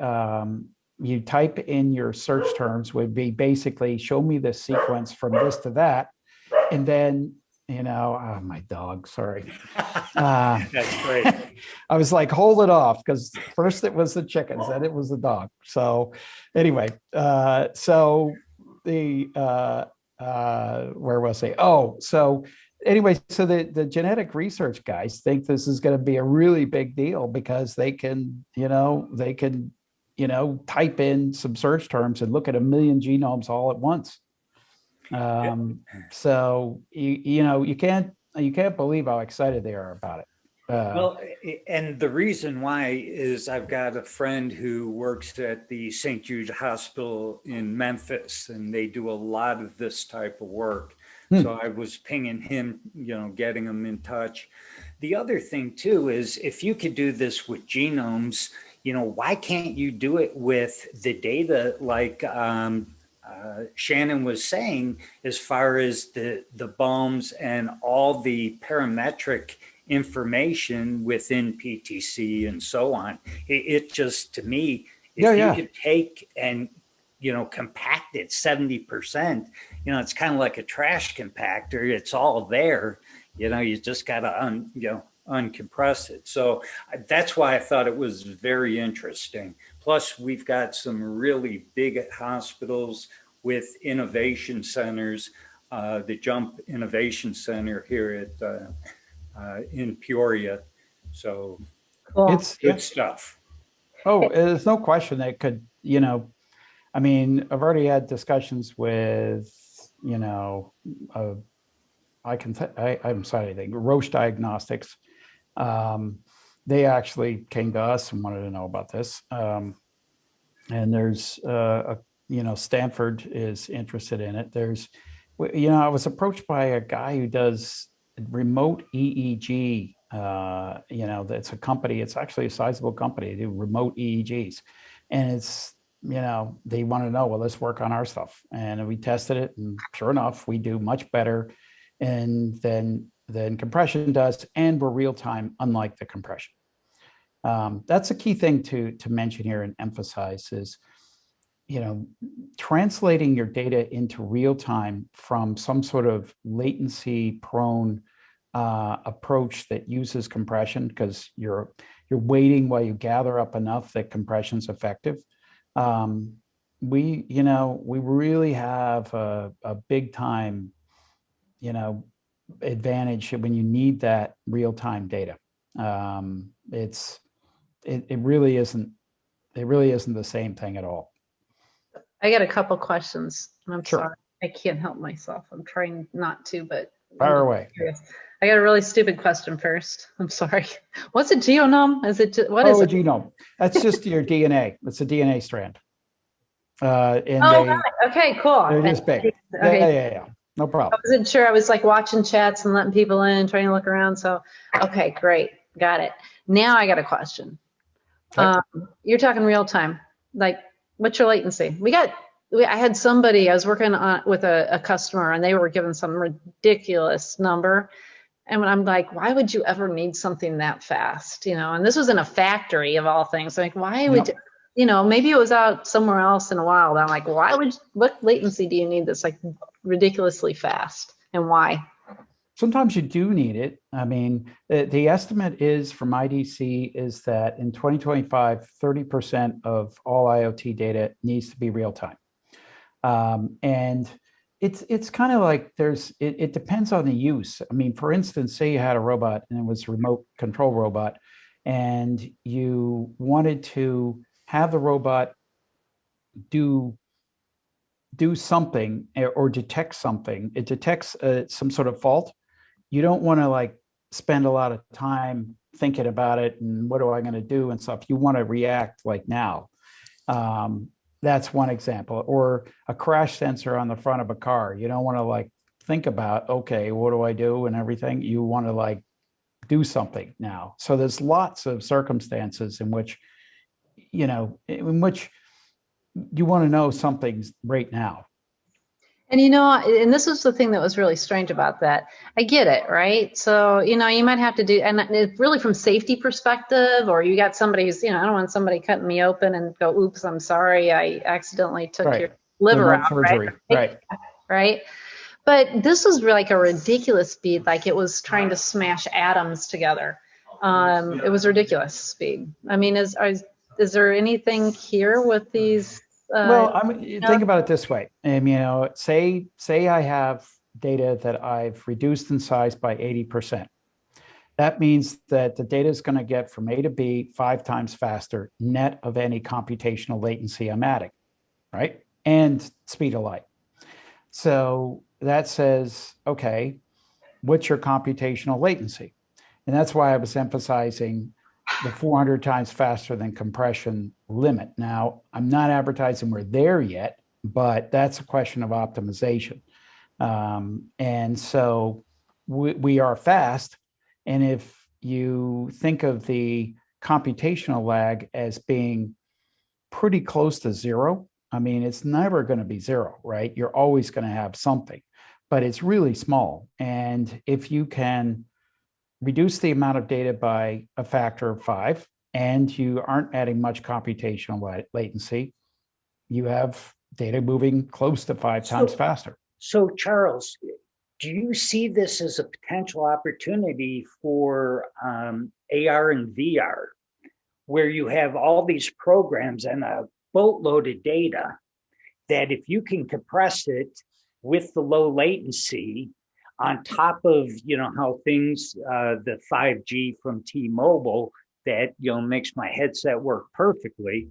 type in your search terms, would be basically show me the sequence from this to that, and then oh, my dog, sorry. That's great. I was like, hold it off, because first it was the chickens, then it was the dog. So anyway, so the, where was I? Oh, so anyway, so the genetic research guys think this is going to be a really big deal because they can, type in some search terms and look at 1 million genomes all at once. So you can't believe how excited they are about it. Well, and the reason why is I've got a friend who works at the St. Jude Hospital in Memphis, and they do a lot of this type of work. So I was pinging him, getting him in touch. The other thing too is if you could do this with genomes, why can't you do it with the data like Shannon was saying, as far as the BOMs and all the parametric information within PTC and so on. It just, to me, if you could take and, compact it 70%, it's kind of like a trash compactor. It's all there, you just got to, uncompress it. So that's why I thought it was very interesting. Plus, we've got some really big hospitals with innovation centers, the Jump Innovation Center here at in Peoria. So Cool. It's good stuff. Oh, there's no question that could, I mean, I've already had discussions with, I'm sorry, Roche Diagnostics. They actually came to us and wanted to know about this. And there's, Stanford is interested in it. I was approached by a guy who does remote EEG. That's a company. It's actually a sizable company. They do remote EEGs, and they want to know, well, let's work on our stuff. And we tested it, and sure enough, we do much better than compression does, and we're real time, unlike the compression. That's a key thing to mention here and emphasize is, translating your data into real time from some sort of latency prone approach that uses compression, because you're waiting while you gather up enough that compression's effective. We really have a big time, advantage when you need that real time data. It really isn't the same thing at all. I got a couple questions, and I'm Sure. sorry, I can't help myself. I'm trying not to, but Fire away. I got a really stupid question first. I'm sorry. What's a genome? Is it what Oh, is a it? genome. That's just your DNA. It's a DNA strand. Right. Okay, cool. They're this big. Okay. Yeah. No I problem. wasn't sure. I was like watching chats and letting people in, trying to look around. So, okay, great, got it. Now I got a question. Okay. You're talking real time. Like, what's your latency? I had somebody, I was working with a customer, and they were given some ridiculous number. And when I'm like, why would you ever need something that fast? And this was in a factory of all things. Like, why would, maybe it was out somewhere else in a while. I'm like, what latency do you need that's like ridiculously fast, and why? Sometimes you do need it. I mean, the estimate is from IDC is that in 2025, 30% of all IoT data needs to be real time. And it's kind of like it depends on the use. I mean, for instance, say you had a robot and it was a remote control robot, and you wanted to have the robot do something or detect something. It detects some sort of fault. You don't want to spend a lot of time thinking about it and what am I going to do and stuff. You want to react like now. That's one example. Or a crash sensor on the front of a car. You don't want to think about, okay, what do I do and everything. You want to do something now. So there's lots of circumstances in which you want to know something's right now. And and this is the thing that was really strange about that. I get it, right? So, you might have to do, and it's really from safety perspective, or you got somebody who's, I don't want somebody cutting me open and go, oops, I'm sorry, I accidentally took your liver out, surgery. Right? But this was like a ridiculous speed, like it was trying to smash atoms together. It was ridiculous speed. I mean, is there anything here with these? Well, think about it this way. Say I have data that I've reduced in size by 80%. That means that the data is going to get from A to B 5 times faster, net of any computational latency I'm adding, right? And speed of light. So that says, okay, what's your computational latency? And that's why I was emphasizing the 400 times faster than compression limit. Now, I'm not advertising we're there yet, but that's a question of optimization. And so we are fast. And if you think of the computational lag as being pretty close to zero, I mean, it's never going to be zero, right? You're always going to have something, but it's really small. And if you can reduce the amount of data by a factor of 5, and you aren't adding much computational latency, you have data moving close to 5 times faster. So Charles, do you see this as a potential opportunity for AR and VR, where you have all these programs and a boatload of data that if you can compress it with the low latency, on top of, how things, the 5G from T-Mobile that, makes my headset work perfectly,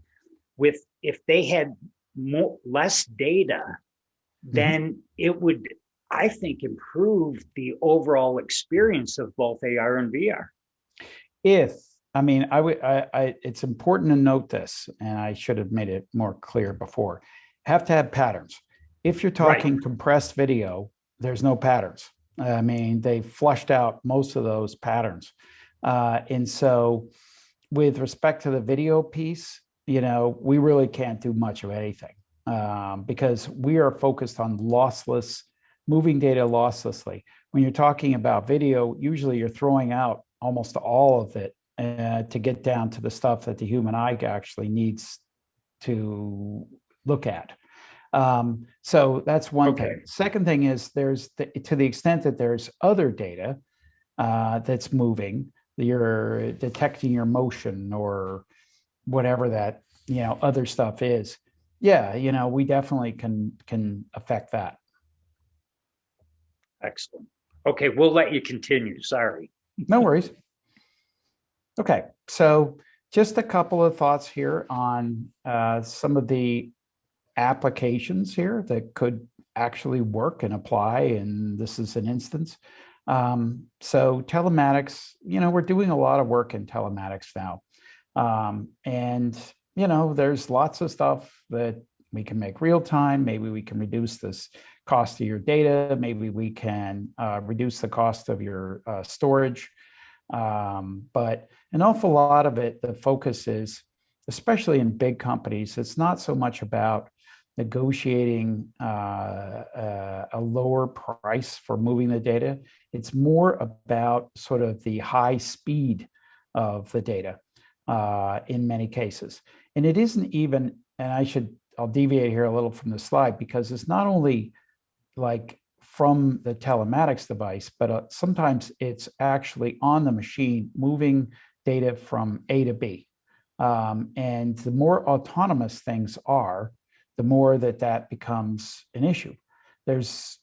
if they had less data, then it would I think, improve the overall experience of both AR and VR. It's important to note this, and I should have made it more clear before. Have to have patterns. If you're talking compressed video, there's no patterns. I mean, they flushed out most of those patterns. And so with respect to the video piece, we really can't do much of anything because we are focused on lossless, moving data losslessly. When you're talking about video, usually you're throwing out almost all of it to get down to the stuff that the human eye actually needs to look at. So that's one thing. Second thing is to the extent that there's other data that's moving, you're detecting your motion or whatever that other stuff is. Yeah, we definitely can affect that. Excellent. Okay, we'll let you continue. Sorry. No worries. Okay, so just a couple of thoughts here on some of the applications here that could actually work and apply, and this is an instance. So telematics, we're doing a lot of work in telematics now. And, there's lots of stuff that we can make real time. Maybe we can reduce this cost of your data. Maybe we can reduce the cost of your storage. But an awful lot of it, the focus is, especially in big companies, it's not so much about negotiating a lower price for moving the data. It's more about sort of the high speed of the data in many cases. And it isn't even, and I'll deviate here a little from the slide because it's not only like from the telematics device, but sometimes it's actually on the machine moving data from A to B. And the more autonomous things are, the more that becomes an issue. There's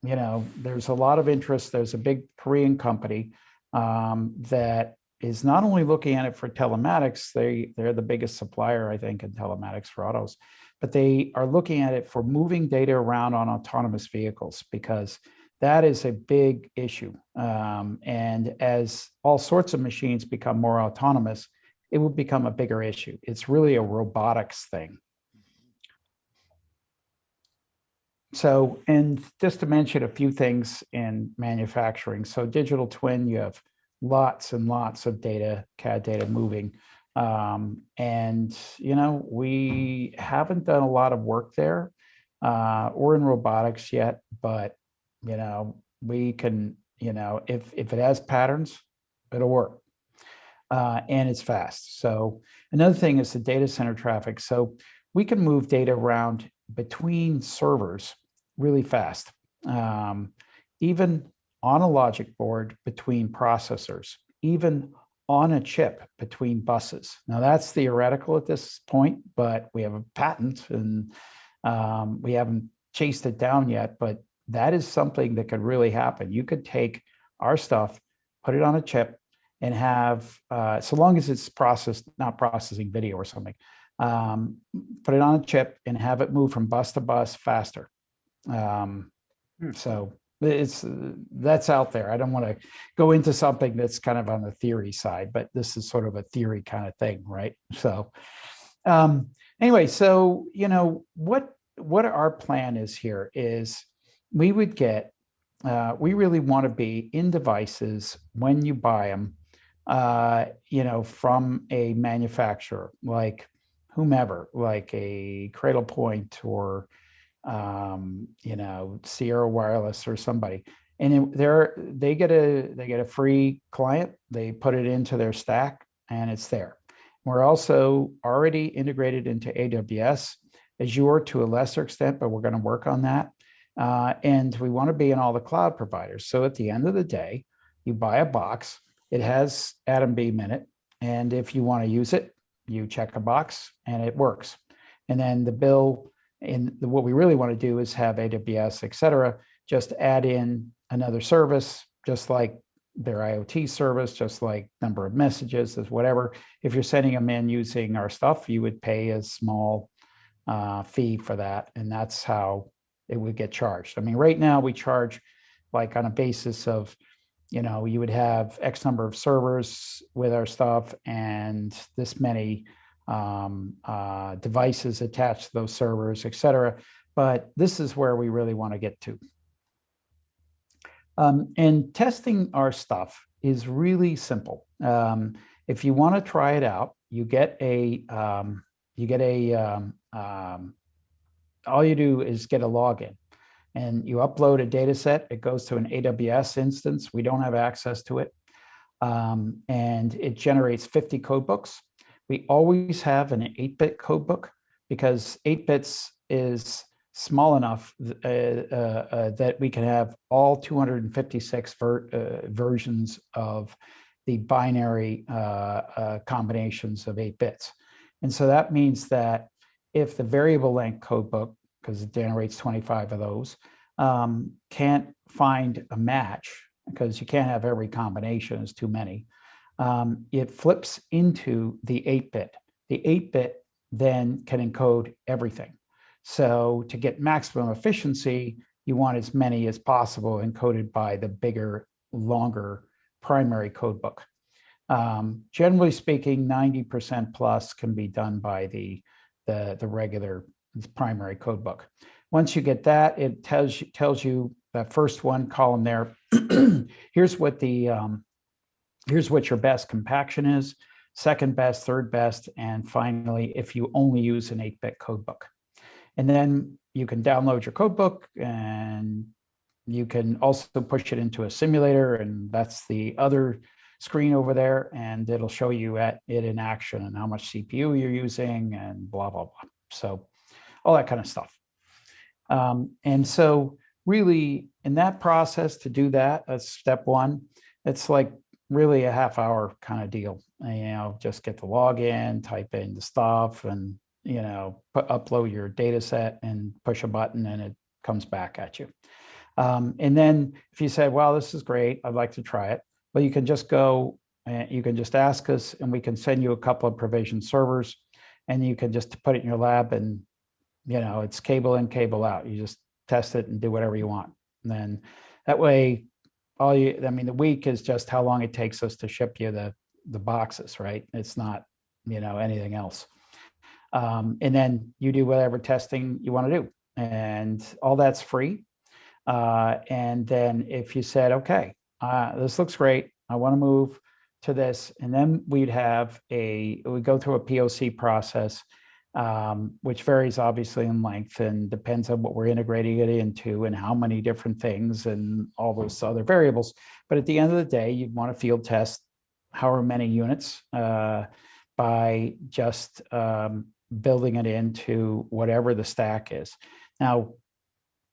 a lot of interest. There's a big Korean company that is not only looking at it for telematics, they're the biggest supplier, I think, in telematics for autos, but they are looking at it for moving data around on autonomous vehicles because that is a big issue. And as all sorts of machines become more autonomous, it will become a bigger issue. It's really a robotics thing. So, and just to mention a few things in manufacturing. So digital twin, you have lots and lots of data, CAD data moving. And, we haven't done a lot of work there or in robotics yet, but, we can, if it has patterns, it'll work. And it's fast. So another thing is the data center traffic. So we can move data around between servers really fast, even on a logic board between processors, even on a chip between buses. Now that's theoretical at this point, but we have a patent and we haven't chased it down yet, but that is something that could really happen. You could take our stuff, put it on a chip and have, so long as it's processed, not processing video or something, put it on a chip and have it move from bus to bus faster. So that's out there. I don't want to go into something that's kind of on the theory side, but this is sort of a theory kind of thing, right? So anyway, so what our plan is here is we would get, we really want to be in devices when you buy them, from a manufacturer like whomever, like a Cradlepoint or Sierra Wireless or somebody, and they get a free client. They put it into their stack, and it's there. We're also already integrated into AWS, Azure to a lesser extent, but we're going to work on that. And we want to be in all the cloud providers. So at the end of the day, you buy a box. It has AtomBeam in it, and if you want to use it, you check a box, and it works. And then the bill. And what we really want to do is have AWS, et cetera, just add in another service, just like their IoT service, just like number of messages, as whatever. If you're sending them in using our stuff, you would pay a small fee for that. And that's how it would get charged. I mean, right now we charge like on a basis of, you know, you would have X number of servers with our stuff and this many devices attached to those servers, et cetera. But this is where we really want to get to. And testing our stuff is really simple. If you want to try it out, you get a all you do is get a login, and you upload a data set. It goes to an AWS instance. We don't have access to it, and it generates 50 code books. We always have an 8-bit code book because 8 bits is small enough that we can have all 256 versions of the binary combinations of 8 bits. And so that means that if the variable length code book, because it generates 25 of those, can't find a match, because you can't have every combination, it's too many, it flips into the 8-bit. The 8-bit then can encode everything. So to get maximum efficiency, you want as many as possible encoded by the bigger, longer primary code book. Generally speaking, 90% plus can be done by the regular primary code book. Once you get that, it tells you that first one column there. Here's what your best compaction is, second best, third best, and finally, if you only use an 8-bit code book. And then you can download your code book, and you can also push it into a simulator, and that's the other screen over there, and it'll show you it in action and how much CPU you're using and blah, blah, blah. So all that kind of stuff. And so really in that process to do that, that's step one. It's like really a half-hour kind of deal. You know, just get the login, type in the stuff, and you know, upload your data set and push a button and it comes back at you. And then if you say, well, this is great, I'd like to try it, well, you can just go and you can just ask us and we can send you a couple of provisioned servers and you can just put it in your lab and, you know, it's cable in, cable out. You just test it and do whatever you want. And then that way, the week is just how long it takes us to ship you the boxes, right? It's not, you know, anything else. And then you do whatever testing you want to do, and all that's free. And then if you said, okay, this looks great, I want to move to this, and then we go through a POC process, which varies obviously in length and depends on what we're integrating it into and how many different things and all those other variables. But at the end of the day, you'd want to field test however many units by just building it into whatever the stack is. Now,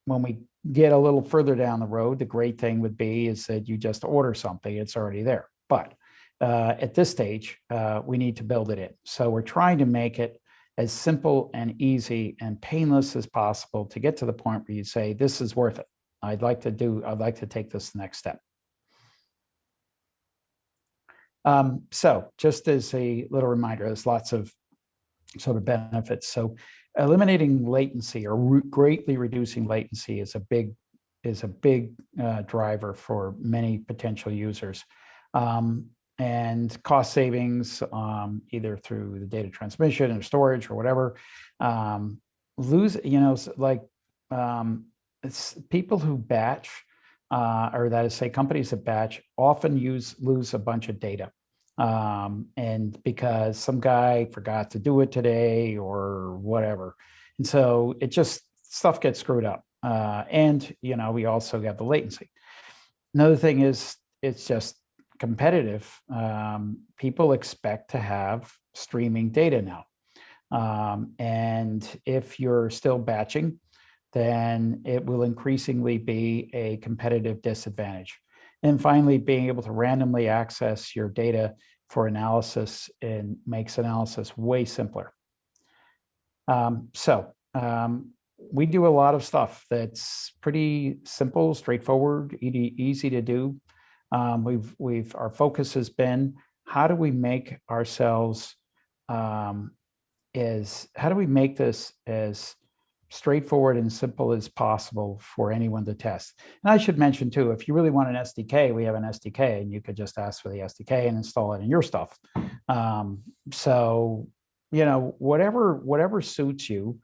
when we get a little further down the road, the great thing would be is that you just order something, it's already there. But at this stage, we need to build it in. So we're trying to make it as simple and easy and painless as possible to get to the point where you say, this is worth it. I'd like to take this next step. So just as a little reminder, there's lots of sort of benefits. So eliminating latency or greatly reducing latency is a big driver for many potential users. And cost savings, either through the data transmission or storage or whatever, it's people who batch, or that is, say, companies that batch often lose a bunch of data. And because some guy forgot to do it today or whatever. And so stuff gets screwed up. And, you know, we also got the latency. Another thing is it's just competitive. People expect to have streaming data now. And if you're still batching, then it will increasingly be a competitive disadvantage. And finally, being able to randomly access your data for analysis and makes analysis way simpler. We do a lot of stuff that's pretty simple, straightforward, easy to do. Our focus has been, how do we make ourselves how do we make this as straightforward and simple as possible for anyone to test. And I should mention too, if you really want an SDK, we have an SDK, and you could just ask for the SDK and install it in your stuff. So, you know, whatever suits you,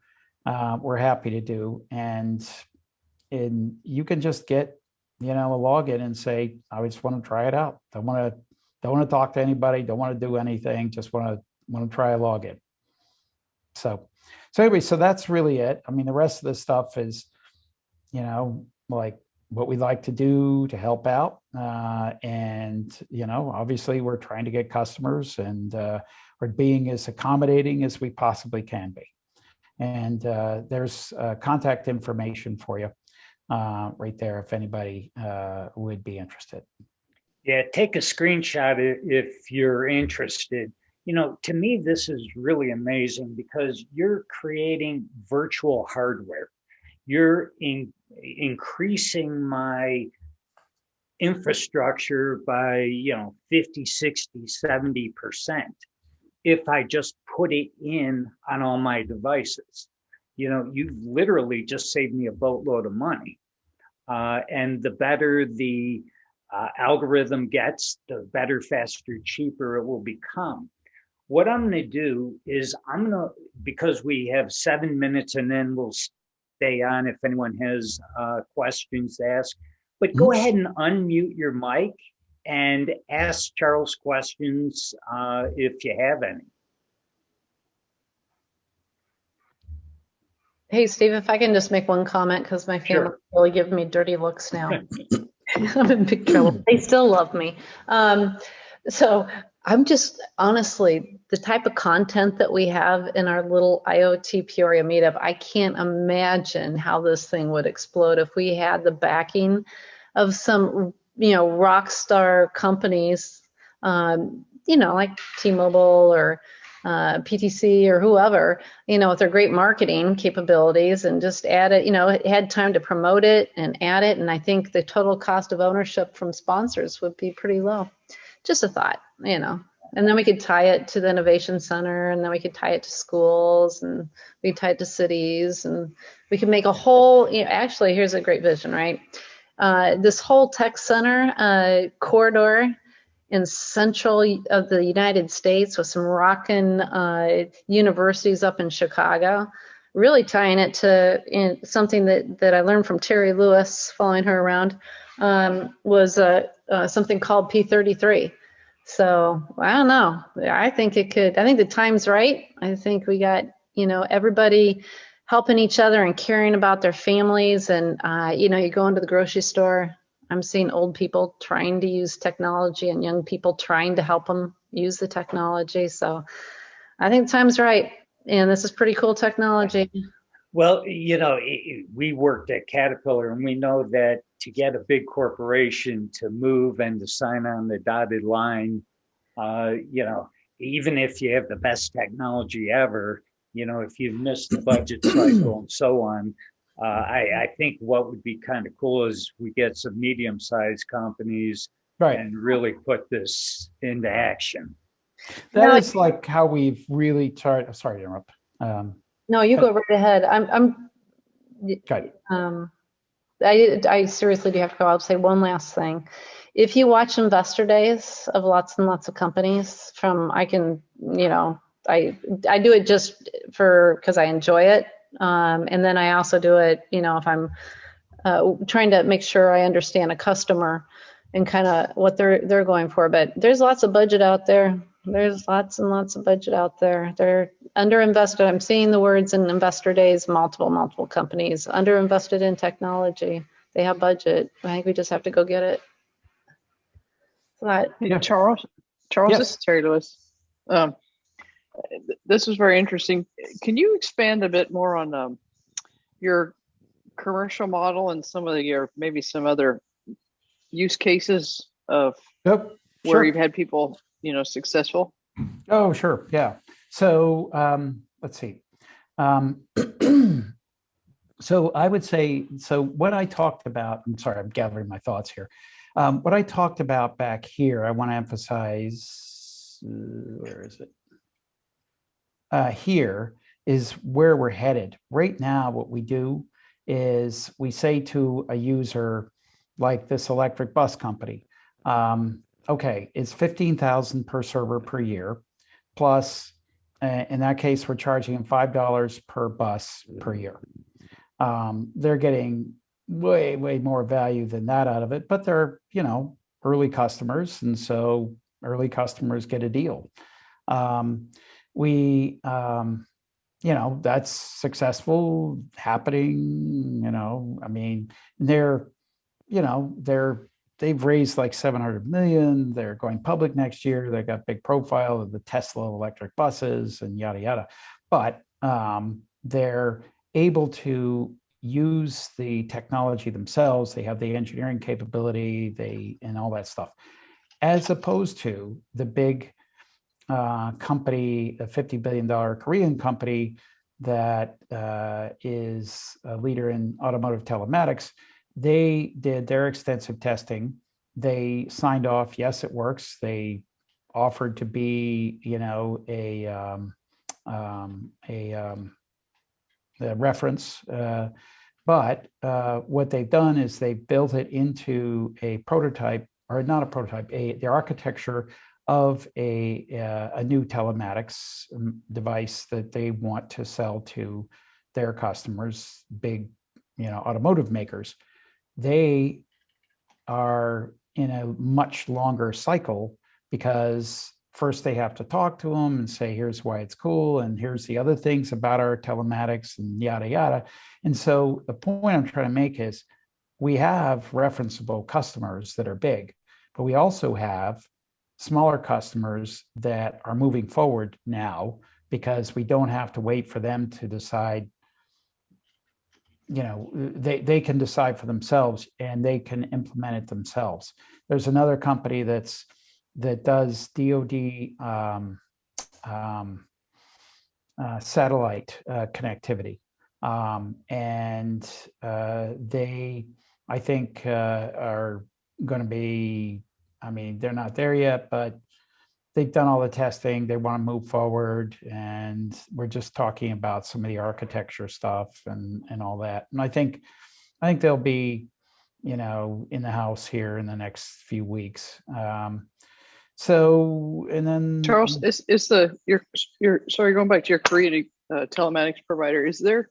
we're happy to do. And you can just get, you know, a login and say, I just want to try it out. Don't want to talk to anybody. Don't want to do anything. Just want to try a login. So anyway, so that's really it. I mean, the rest of the stuff is, you know, like what we like to do to help out. And, you know, obviously we're trying to get customers, and we're being as accommodating as we possibly can be. And there's contact information for you right there if anybody would be interested. Yeah, take a screenshot if you're interested. You know, to me, this is really amazing because you're creating virtual hardware. You're increasing my infrastructure by, you know, 50, 60, 70% if I just put it in on all my devices. You know, you've literally just saved me a boatload of money. And the better the algorithm gets, the better, faster, cheaper it will become. What I'm going to do is because we have 7 minutes and then we'll stay on if anyone has questions to ask, but go ahead and unmute your mic and ask Charles questions if you have any. Hey, Steve, if I can just make one comment, because my family Sure. really give me dirty looks now. I'm in big trouble. They still love me. So I'm just, honestly, the type of content that we have in our little IoT Peoria meetup, I can't imagine how this thing would explode if we had the backing of some, you know, rock star companies, you know, like T-Mobile or PTC or whoever, you know, with their great marketing capabilities, and just add it, you know, it had time to promote it and add it. And I think the total cost of ownership from sponsors would be pretty low. Just a thought, you know, and then we could tie it to the Innovation Center, and then we could tie it to schools, and we could tie it to cities, and we could make a whole, you know, actually, here's a great vision, right? This whole tech center corridor in central of the United States with some rockin' universities up in Chicago, really tying it to something that I learned from Terry Lewis, following her around, was something called P33. So I don't know. I think it could. I think the time's right. I think we got, you know, everybody helping each other and caring about their families. And you know, you go into the grocery store, I'm seeing old people trying to use technology and young people trying to help them use the technology. So I think the time's right. And this is pretty cool technology. Well, you know, we worked at Caterpillar, and we know that to get a big corporation to move and to sign on the dotted line, you know, even if you have the best technology ever, you know, if you've missed the budget cycle and so on, I think what would be kind of cool is we get some medium-sized companies and really put this into action. That is like how we've really tried. Sorry to interrupt. No, you go right ahead. I seriously do have to go. I'll say one last thing. If you watch investor days of lots and lots of companies I do it just because I enjoy it. And then I also do it, you know, if I'm trying to make sure I understand a customer and kind of what they're going for. But there's lots of budget out there. There's lots and lots of budget out there. They're underinvested. I'm seeing the words in investor days, multiple companies underinvested in technology. They have budget. I think we just have to go get it. Hey, Charles, yes. This is Terry Lewis. This was very interesting. Can you expand a bit more on your commercial model and some of maybe some other use cases of where you've had people, you know, successful? Oh, sure. Yeah. So let's see. So I would say, so what I talked about, I'm sorry, I'm gathering my thoughts here. What I talked about back here, I want to emphasize, where is it? Here is where we're headed. Right now, what we do is we say to a user like this electric bus company, okay, it's $15,000 per server per year, plus in that case, we're charging them $5 per bus per year. They're getting way more value than that out of it, but they're, you know, early customers, and so early customers get a deal. You know, that's successful happening. You know, I mean, they've raised like 700 million. They're going public next year. They got big profile of the Tesla electric buses and yada yada. But they're able to use the technology themselves. They have the engineering capability, and all that stuff, as opposed to the big company, a $50 billion Korean company that is a leader in automotive telematics. They did their extensive testing. They signed off, yes, it works. They offered to be, you know, a reference. But what they've done is they built it into a prototype, or not a prototype, the architecture of a new telematics device that they want to sell to their customers, big, you know, automotive makers. They are in a much longer cycle because first they have to talk to them and say, here's why it's cool, and here's the other things about our telematics, and yada yada. And so the point I'm trying to make is we have referenceable customers that are big, but we also have smaller customers that are moving forward now because we don't have to wait for them to decide. You know, they can decide for themselves and they can implement it themselves. There's another company that does DoD satellite connectivity, and they, I think, are going to be. I mean, they're not there yet, but they've done all the testing. They want to move forward, and we're just talking about some of the architecture stuff and all that. And I think they'll be, you know, in the house here in the next few weeks. So, and then Charles, sorry, going back to your Korean telematics provider, is their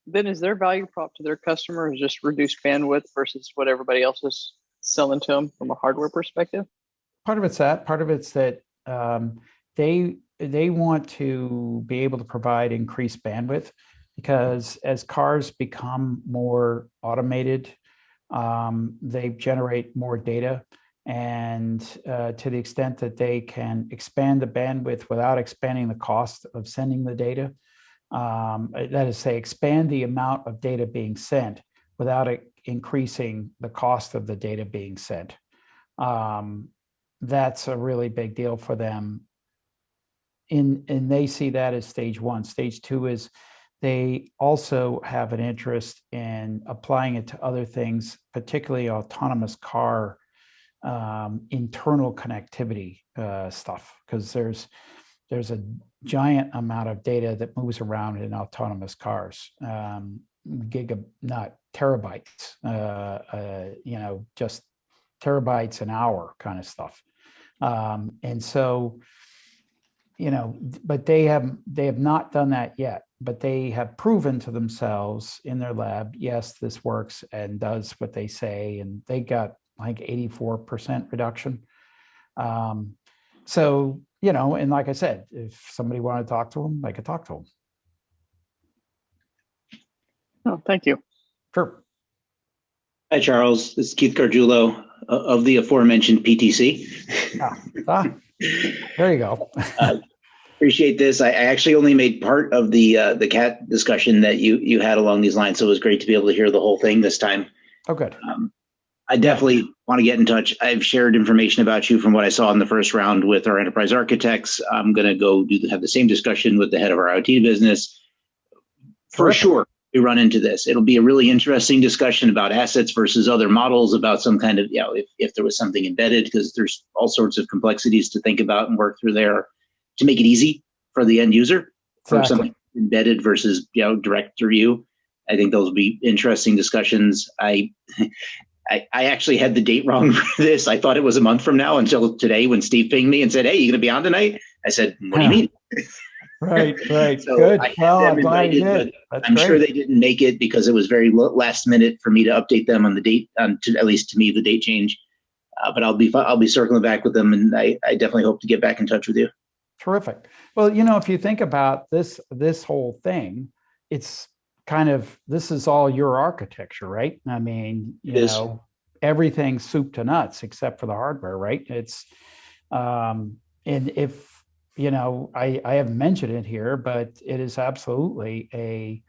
value prop to their customers just reduced bandwidth versus what everybody else is selling to them from a hardware perspective? Part of it's that. Part of it's that they want to be able to provide increased bandwidth, because as cars become more automated, they generate more data, and to the extent that they can expand the bandwidth without expanding the cost of sending the data, that is, say, expand the amount of data being sent without increasing the cost of the data being sent. That's a really big deal for them. And they see that as stage one. Stage two is they also have an interest in applying it to other things, particularly autonomous car internal connectivity stuff, because there's a giant amount of data that moves around in autonomous cars, not terabytes, you know, just terabytes an hour kind of stuff. And so, you know, but they have not done that yet, but they have proven to themselves in their lab, yes, this works and does what they say, and they got like 84% reduction. So, you know, and like I said, if somebody wanted to talk to them, I could talk to them. Oh, thank you. Sure. Hi, Charles. This is Keith Gargiulo of the aforementioned PTC. There you go. Appreciate this. I actually only made part of the cat discussion that you had along these lines, so it was great to be able to hear the whole thing this time. Oh, good. I definitely want to get in touch. I've shared information about you from what I saw in the first round with our enterprise architects. I'm going to go have the same discussion with the head of our IoT business. For sure, we run into this. It'll be a really interesting discussion about assets versus other models, about some kind of, you know, if there was something embedded, because there's all sorts of complexities to think about and work through there to make it easy for the end user, or something embedded versus direct through you. I think those will be interesting discussions. I actually had the date wrong for this. I thought it was a month from now until today when Steve pinged me and said, "Hey, you going to be on tonight?" I said, "What do you mean?" Right. So Good. Well, I'm glad you did. I'm great. Sure they didn't make it because it was very last minute for me to update them on the date, at least to me, the date change. But I'll be circling back with them, and I definitely hope to get back in touch with you. Terrific. Well, if you think about this whole thing, it's kind of, this is all your architecture, right? I mean, everything's soup to nuts except for the hardware, right? It's, and if, I haven't mentioned it here, but it is absolutely a,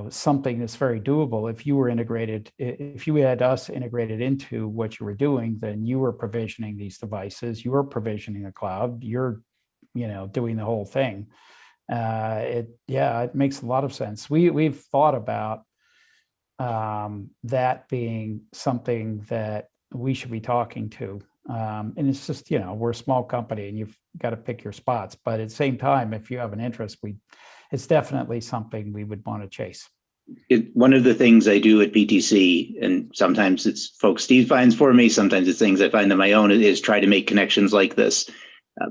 something that's very doable. If you were integrated, if you had us integrated into what you were doing, then you were provisioning these devices, you were provisioning the cloud, you're, doing the whole thing. It makes a lot of sense. We've thought about that being something that we should be talking to. And it's just, we're a small company and you've got to pick your spots. But at the same time, if you have an interest, it's definitely something we would want to chase. One of the things I do at PTC, and sometimes it's folks Steve finds for me, sometimes it's things I find on my own, is try to make connections like this.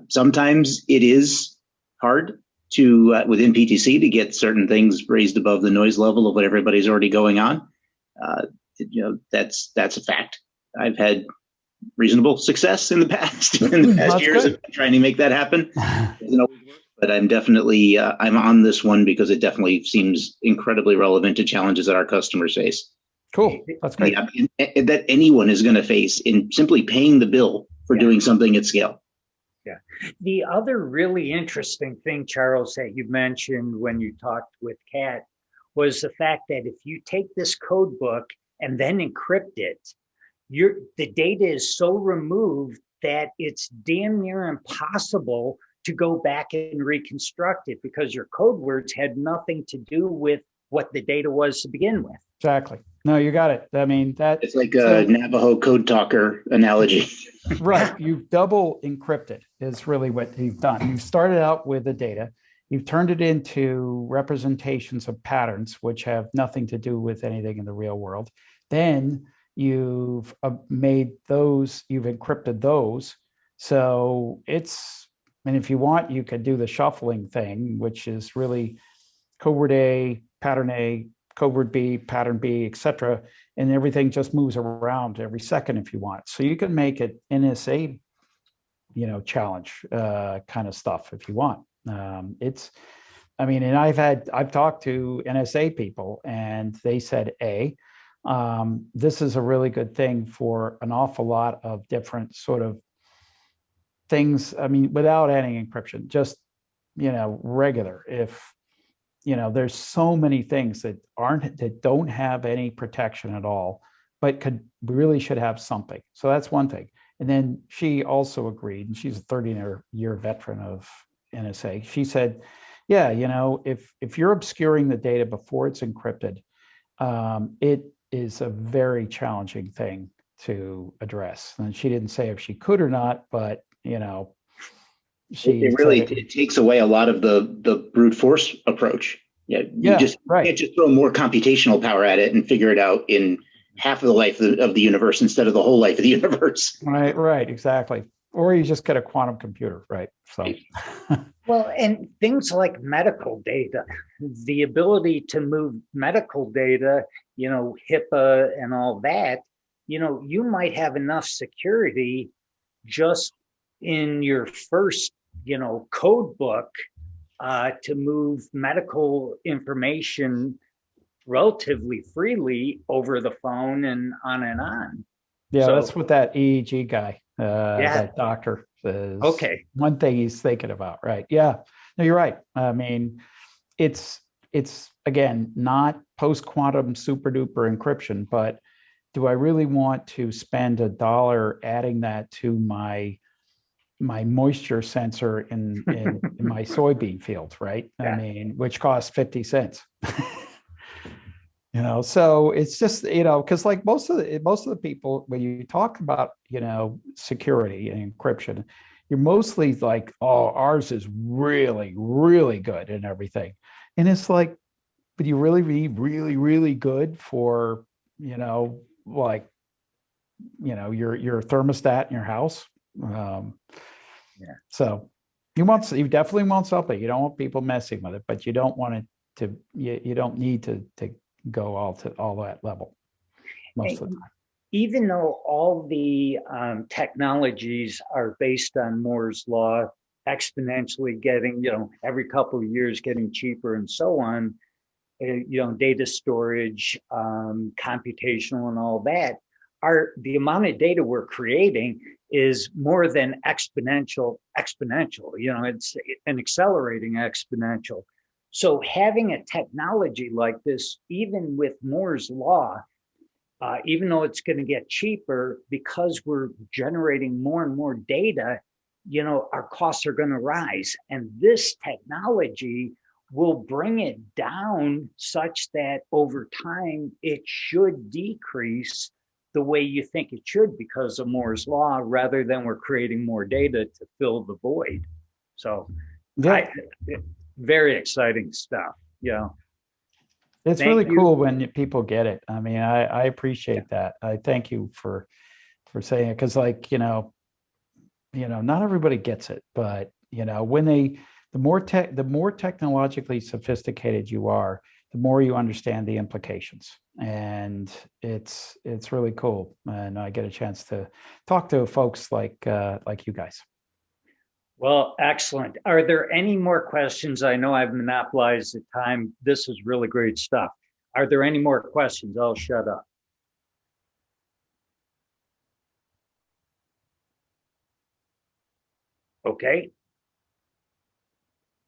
Sometimes it is hard to, within PTC, to get certain things raised above the noise level of what everybody's already going on. That's a fact. I've had reasonable success in the past years of trying to make that happen. Doesn't always work, but I'm definitely I'm on this one because it definitely seems incredibly relevant to challenges that our customers face. Cool, that's great. That anyone is going to face in simply paying the bill for doing something at scale. Yeah. The other really interesting thing, Charles, that you mentioned when you talked with Kat was the fact that if you take this code book and then encrypt it, the data is so removed that it's damn near impossible to go back and reconstruct it because your code words had nothing to do with what the data was to begin with. Exactly. No, you got it. I mean, it's like a Navajo code talker analogy. Right. You've double encrypted is really what you've done. You've started out with the data. You've turned it into representations of patterns, which have nothing to do with anything in the real world. Then you've made those, you've encrypted those. So and if you want, you could do the shuffling thing, which is really code word A, pattern A, code word B, pattern B, etc. And everything just moves around every second if you want. So you can make it NSA, challenge kind of stuff if you want. And I've talked to NSA people and they said, this is a really good thing for an awful lot of different sort of things. I mean, without any encryption, just, regular. If, there's so many things that don't have any protection at all, but really should have something. So that's one thing. And then she also agreed, and she's a 30-year veteran of NSA. She said, if you're obscuring the data before it's encrypted, it is a very challenging thing to address. And she didn't say if she could or not, but it takes away a lot of the brute force approach. You can't just throw more computational power at it and figure it out in half of the life of the universe instead of the whole life of the universe. Right, exactly. Or you just get a quantum computer, right? So, well, and things like medical data, the ability to move medical data, HIPAA and all that, you might have enough security just in your first, code book to move medical information relatively freely over the phone and on and on. Yeah, so that's what that EEG guy, that doctor says. Okay. One thing he's thinking about, right? Yeah, no, you're right. I mean, it's again, not post-quantum super duper encryption, but do I really want to spend $1 adding that to my moisture sensor in my soybean field, right? Yeah. I mean, which costs 50 cents. So it's just, because like most of the people, when you talk about, security and encryption, you're mostly like, oh, ours is really, really good and everything. And it's like, but you really be really, really good for, like, your thermostat in your house. So you definitely want something. You don't want people messing with it, but you don't want it to, you don't need to go all that level most of the time. Even though all the technologies are based on Moore's law, exponentially getting, every couple of years getting cheaper and so on, data storage, computational and all that, the amount of data we're creating is more than exponential. It's an accelerating exponential. So having a technology like this, even with Moore's law, even though it's going to get cheaper, because we're generating more and more data, our costs are going to rise. And this technology will bring it down such that over time, it should decrease the way you think it should because of Moore's law, rather than we're creating more data to fill the void. So very exciting stuff. It's really cool when people get it. I mean, I appreciate that. I thank you for saying it, because not everybody gets it, but when the more technologically sophisticated you are, the more you understand the implications, and it's really cool. And I get a chance to talk to folks like you guys. Well, excellent. Are there any more questions? I know I've monopolized the time. This is really great stuff. Are there any more questions? I'll shut up. Okay.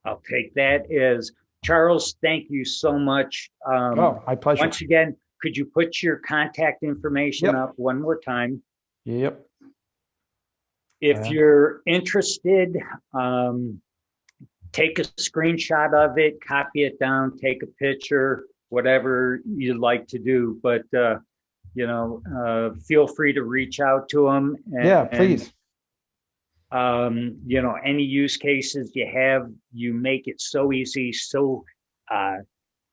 I'll take that as Charles. Thank you so much. My pleasure. Once again, could you put your contact information up one more time? Yep. If you're interested, take a screenshot of it, copy it down, take a picture, whatever you'd like to do. But, feel free to reach out to them. Please. Any use cases you have, you make it so easy. So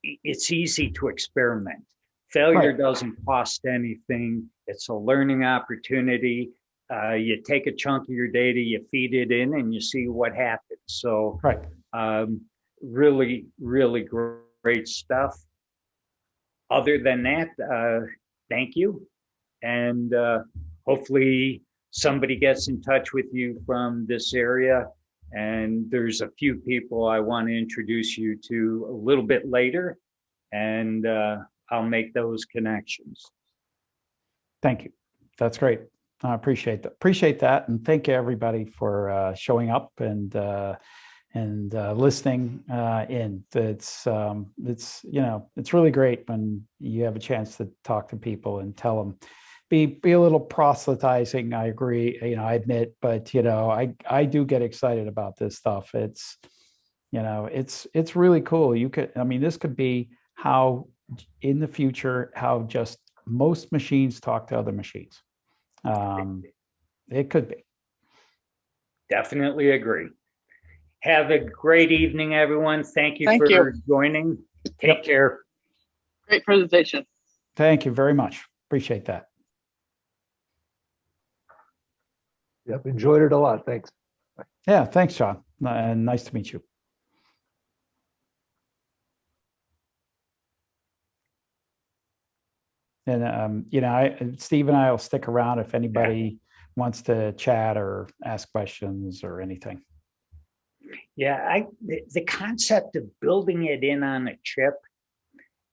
it's easy to experiment. Failure doesn't cost anything. It's a learning opportunity. You take a chunk of your data, you feed it in, and you see what happens. So, really, really great stuff. Other than that, thank you. And hopefully somebody gets in touch with you from this area. And there's a few people I want to introduce you to a little bit later, and I'll make those connections. Thank you. That's great. I appreciate that. And thank you everybody for showing up and listening in. It's really great when you have a chance to talk to people and tell them, be a little proselytizing. I agree, I admit, but I do get excited about this stuff. It's really cool. This could be how in the future, how just most machines talk to other machines. It could be. Definitely agree. Have a great evening, everyone. Thank you for joining. Take care. Great presentation. Thank you very much. Appreciate that. Yep, enjoyed it a lot. Thanks. Yeah, thanks, John. And nice to meet you. And Steve and I will stick around if anybody wants to chat or ask questions or anything. Yeah, the concept of building it in on a chip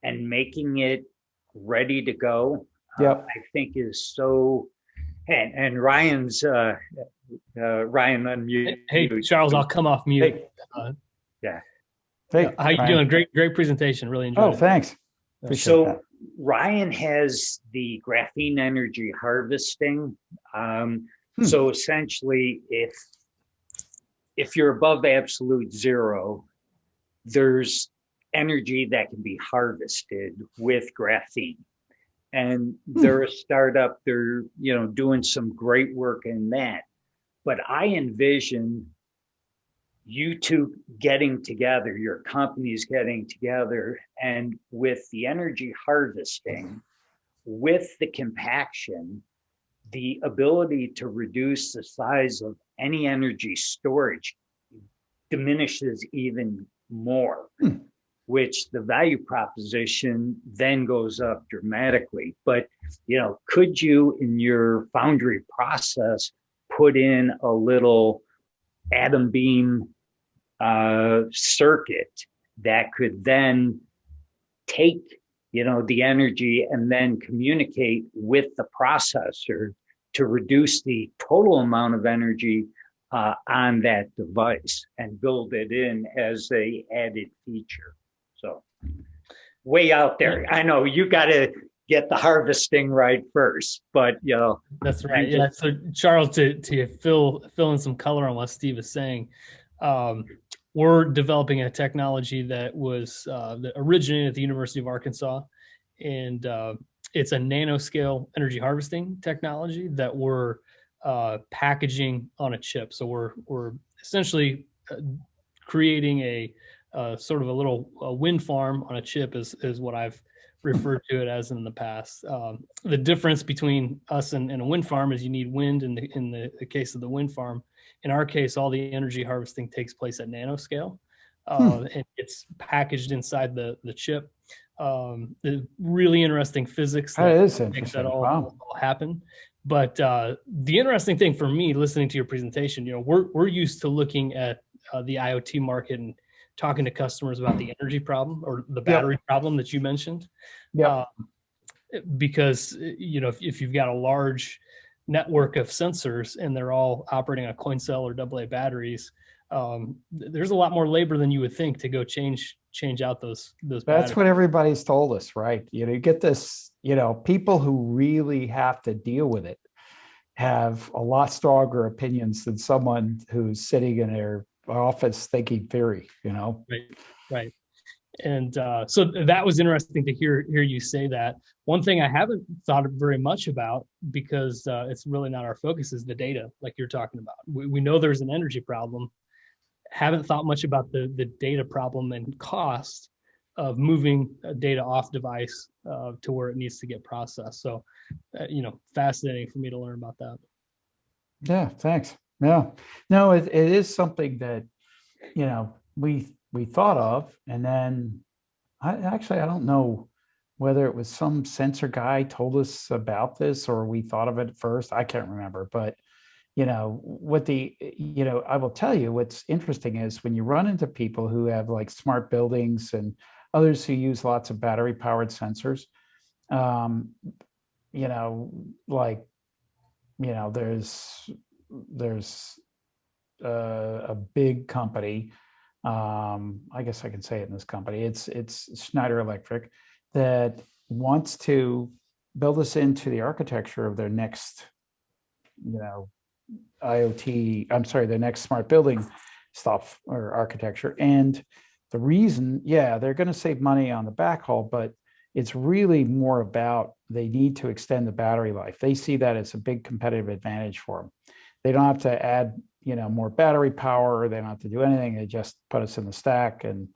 and making it ready to go, I think is so. And Ryan's Ryan unmute. Hey, Charles, I'll come off mute. Hey, how you doing? Great presentation. Really enjoyed it. Oh, thanks. Appreciate that. Ryan has the graphene energy harvesting. So essentially, if you're above absolute zero, there's energy that can be harvested with graphene. And they're a startup. They're doing some great work in that. But I envision you two getting together, your companies getting together, and with the energy harvesting, with the compaction, the ability to reduce the size of any energy storage diminishes even more, which the value proposition then goes up dramatically. But, could you in your foundry process put in a little AtomBeam circuit that could then take the energy and then communicate with the processor to reduce the total amount of energy on that device and build it in as a added feature? So way out there. I know you got to get the harvesting right first, but that's right. Yeah. So Charles, to fill in some color on what Steve is saying, we're developing a technology that was that originated at the University of Arkansas, and it's a nanoscale energy harvesting technology that we're packaging on a chip. So we're essentially creating a sort of a little wind farm on a chip is what I've referred to it as in the past. The difference between us and a wind farm is you need wind in the case of the wind farm. In our case, all the energy harvesting takes place at nanoscale, and it's packaged inside the chip. The really interesting physics that is makes interesting. that all Wow. happen. But the interesting thing for me, listening to your presentation, we're used to looking at the IoT market and talking to customers about the energy problem or the battery problem that you mentioned. Yeah. Because if you've got a large network of sensors and they're all operating on coin cell or AA batteries, there's a lot more labor than you would think to go change out those That's batteries. what everybody's told us, right? You get this, people who really have to deal with it have a lot stronger opinions than someone who's sitting in their office thinking theory, Right. And so that was interesting to hear you say that. One thing I haven't thought very much about, because it's really not our focus, is the data, like you're talking about. We know there's an energy problem. Haven't thought much about the data problem and cost of moving data off device to where it needs to get processed. So, fascinating for me to learn about that. Yeah, thanks. Yeah, no, it is something that, we thought of, and then I don't know whether it was some sensor guy told us about this or we thought of it first. I can't remember, but I will tell you what's interesting is when you run into people who have like smart buildings and others who use lots of battery powered sensors, there's a big company. I guess I can say it in this company. It's Schneider Electric that wants to build this into the architecture of their next, their next smart building stuff or architecture. And the reason, they're going to save money on the backhaul, but it's really more about they need to extend the battery life. They see that as a big competitive advantage for them. They don't have to add, more battery power. They don't have to do anything. They just put us in the stack and,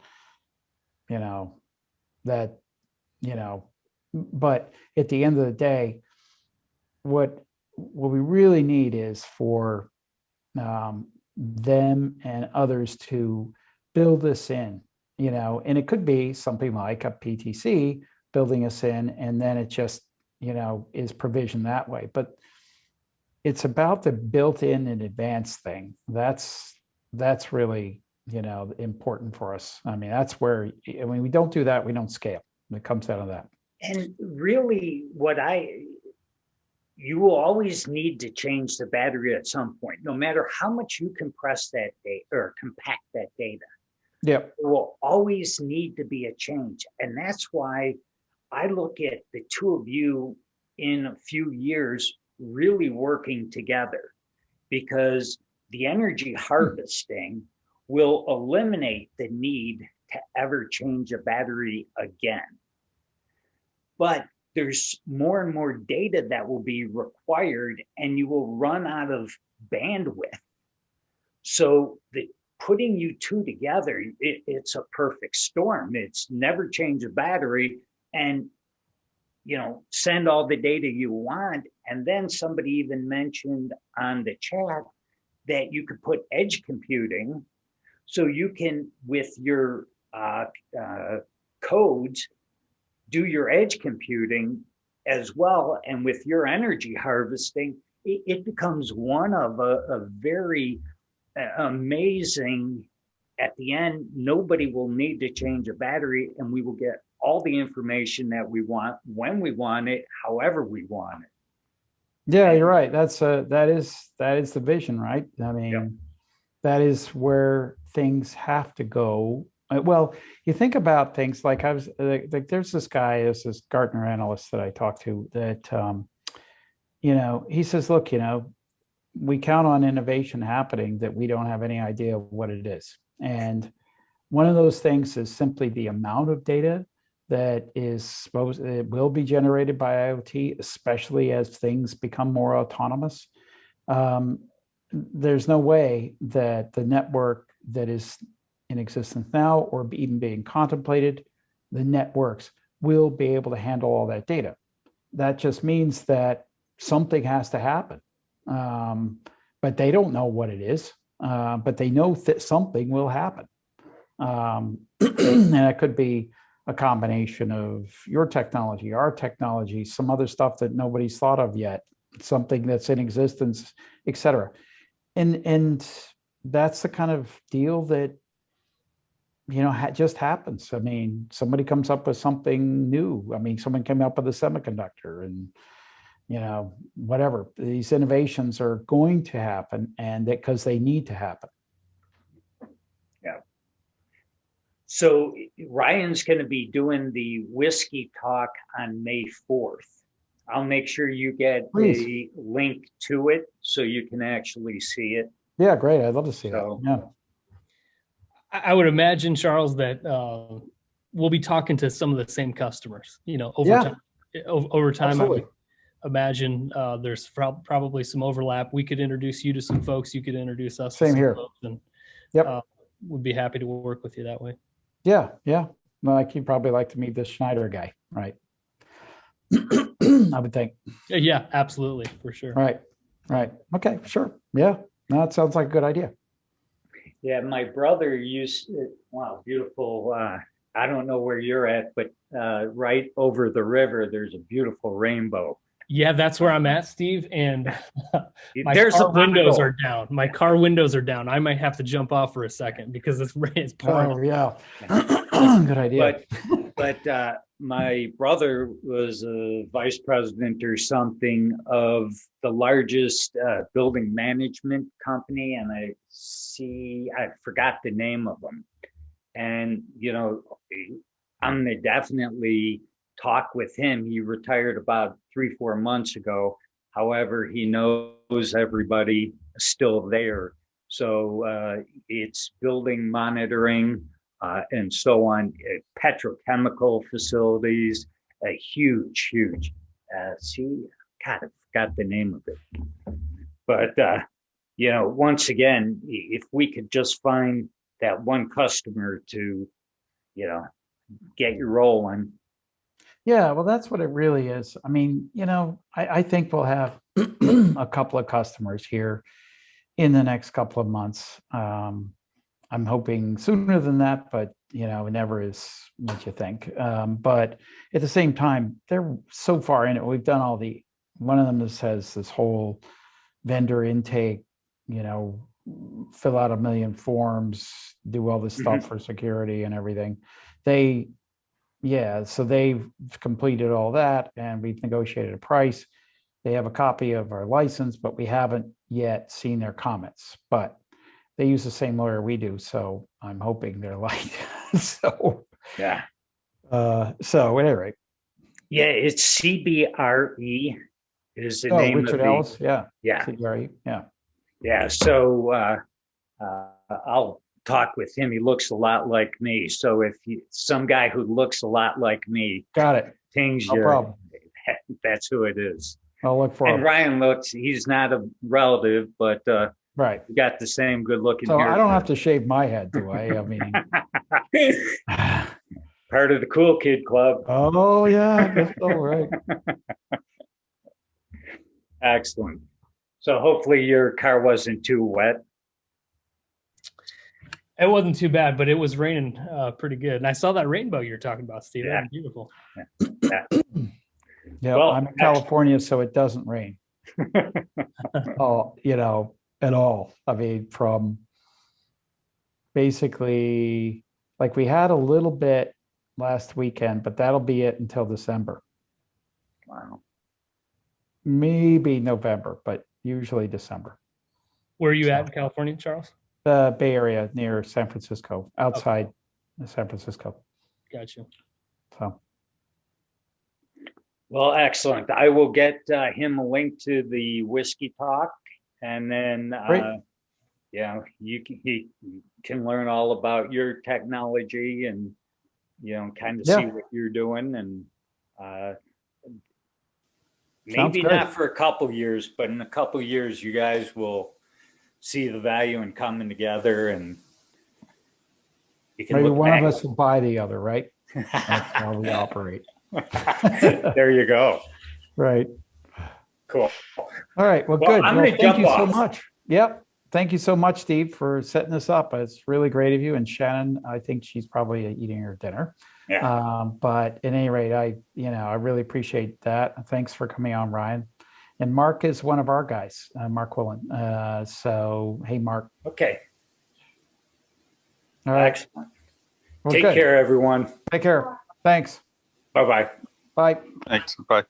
but at the end of the day, what we really need is for them and others to build this in, and it could be something like a PTC building us in, and then it just, is provisioned that way. But it's about the built-in and advanced thing. That's really, important for us. I mean, that's where, when we don't do that, we don't scale. It comes out of that. And really you will always need to change the battery at some point, no matter how much you compress that data or compact that data. Yep. There will always need to be a change. And that's why I look at the two of you in a few years really working together, because the energy harvesting will eliminate the need to ever change a battery again. But there's more and more data that will be required, and you will run out of bandwidth. So putting you two together, it's a perfect storm. It's never change a battery and, send all the data you want. And then somebody even mentioned on the chat that you could put edge computing, so you can, with your codes, do your edge computing as well. And with your energy harvesting, it becomes one of a very amazing. At the end, nobody will need to change a battery, and we will get all the information that we want, when we want it, however we want it. Yeah, you're right. That is the vision, right? I mean, that is where things have to go. Well, you think about things like there's this guy, this Gartner analyst that I talked to that, he says, look, we count on innovation happening that we don't have any idea what it is. And one of those things is simply the amount of data that it will be generated by IoT, especially as things become more autonomous. There's no way that the network that is in existence now, or even being contemplated, the networks will be able to handle all that data. That just means that something has to happen. But they don't know what it is, but they know that something will happen. And it could be a combination of your technology, our technology, some other stuff that nobody's thought of yet, something that's in existence, et cetera. And that's the kind of deal that, just happens. I mean, somebody comes up with something new. I mean, someone came up with a semiconductor, and whatever. These innovations are going to happen, and because they need to happen. Yeah. So Ryan's going to be doing the whiskey talk on May 4th. I'll make sure you get a link to it so you can actually see it. Yeah, great. I'd love to see that. Yeah. I would imagine, Charles, that we'll be talking to some of the same customers, over time. Absolutely. I would imagine there's probably some overlap. We could introduce you to some folks. You could introduce us. Same here. Folks, and yep. Would be happy to work with you that way. Yeah. Yeah. Like you'd probably like to meet this Schneider guy, right? I would think. Yeah, absolutely. For sure. Right. Right. Okay. Sure. Yeah. No, that sounds like a good idea. Yeah. My brother wow, beautiful. I don't know where you're at, but right over the river, there's a beautiful rainbow. Yeah, that's where I'm at, Steve. And my car windows are down. My car windows are down. I might have to jump off for a second because it's pouring. Oh, yeah. Good idea. But my brother was a vice president or something of the largest building management company. And I forgot the name of them. And, I'm going to definitely talk with him. He retired about 3-4 months ago. However, he knows everybody still there. So it's building monitoring and so on, petrochemical facilities, a huge, God, I forgot the name of it. But, once again, if we could just find that one customer to, get you rolling. Yeah, well, that's what it really is. I mean, I think we'll have a couple of customers here in the next couple of months. I'm hoping sooner than that, but it never is what you think. But at the same time, they're so far in it. We've done one of them has this whole vendor intake, fill out 1 million forms, do all this stuff for security and everything. So they've completed all that, and we've negotiated a price. They have a copy of our license, but we haven't yet seen their comments. But they use the same lawyer we do, so I'm hoping they're like so. Yeah. So at any rate. Yeah, it's CBRE is the name Richard of Ellis. Yeah. Yeah. CBRE. Yeah. Yeah. So I'll talk with him. He looks a lot like me. So if some guy who looks a lot like me, got it. Things no problem. that's who it is. I'll look for And him. Ryan looks, he's not a relative, but Right. you got the same good looking So hair. I don't have to shave my head, do I? I mean, part of the cool kid club. oh yeah, I guess so, right. Excellent. So hopefully your car wasn't too wet. It wasn't too bad, but it was raining pretty good. And I saw that rainbow you're talking about, Steve. Yeah. That was beautiful. Yeah, Well, I'm in California, so it doesn't rain. Oh, you know, at all. I mean, from basically, like we had a little bit last weekend, but that'll be it until December. Wow. Maybe November, but usually December. Where are you at in California, Charles? The Bay Area near San Francisco, outside San Francisco. Got you. So, Well, excellent. I will get him a link to the whiskey talk, and then yeah, he can learn all about your technology and kind of see what you're doing, and maybe not for a couple years, but in a couple years, you guys will see the value in coming together, and you can maybe look one back. of us will buy the other, right? That's how we operate. There you go. Right. Cool. All right. Well, Well, good. I'm Well, gonna thank jump you so off. much. Yep. Thank you so much, Steve, for setting this up. It's really great of you. And Shannon, I think she's probably eating her dinner. Yeah. But at any rate, I really appreciate that. Thanks for coming on, Ryan. And Mark is one of our guys, Mark Willen. So, hey, Mark. Okay. All right. Excellent. Well, Take good. care, everyone. Take care. Thanks. Bye-bye. Bye. Thanks. Bye.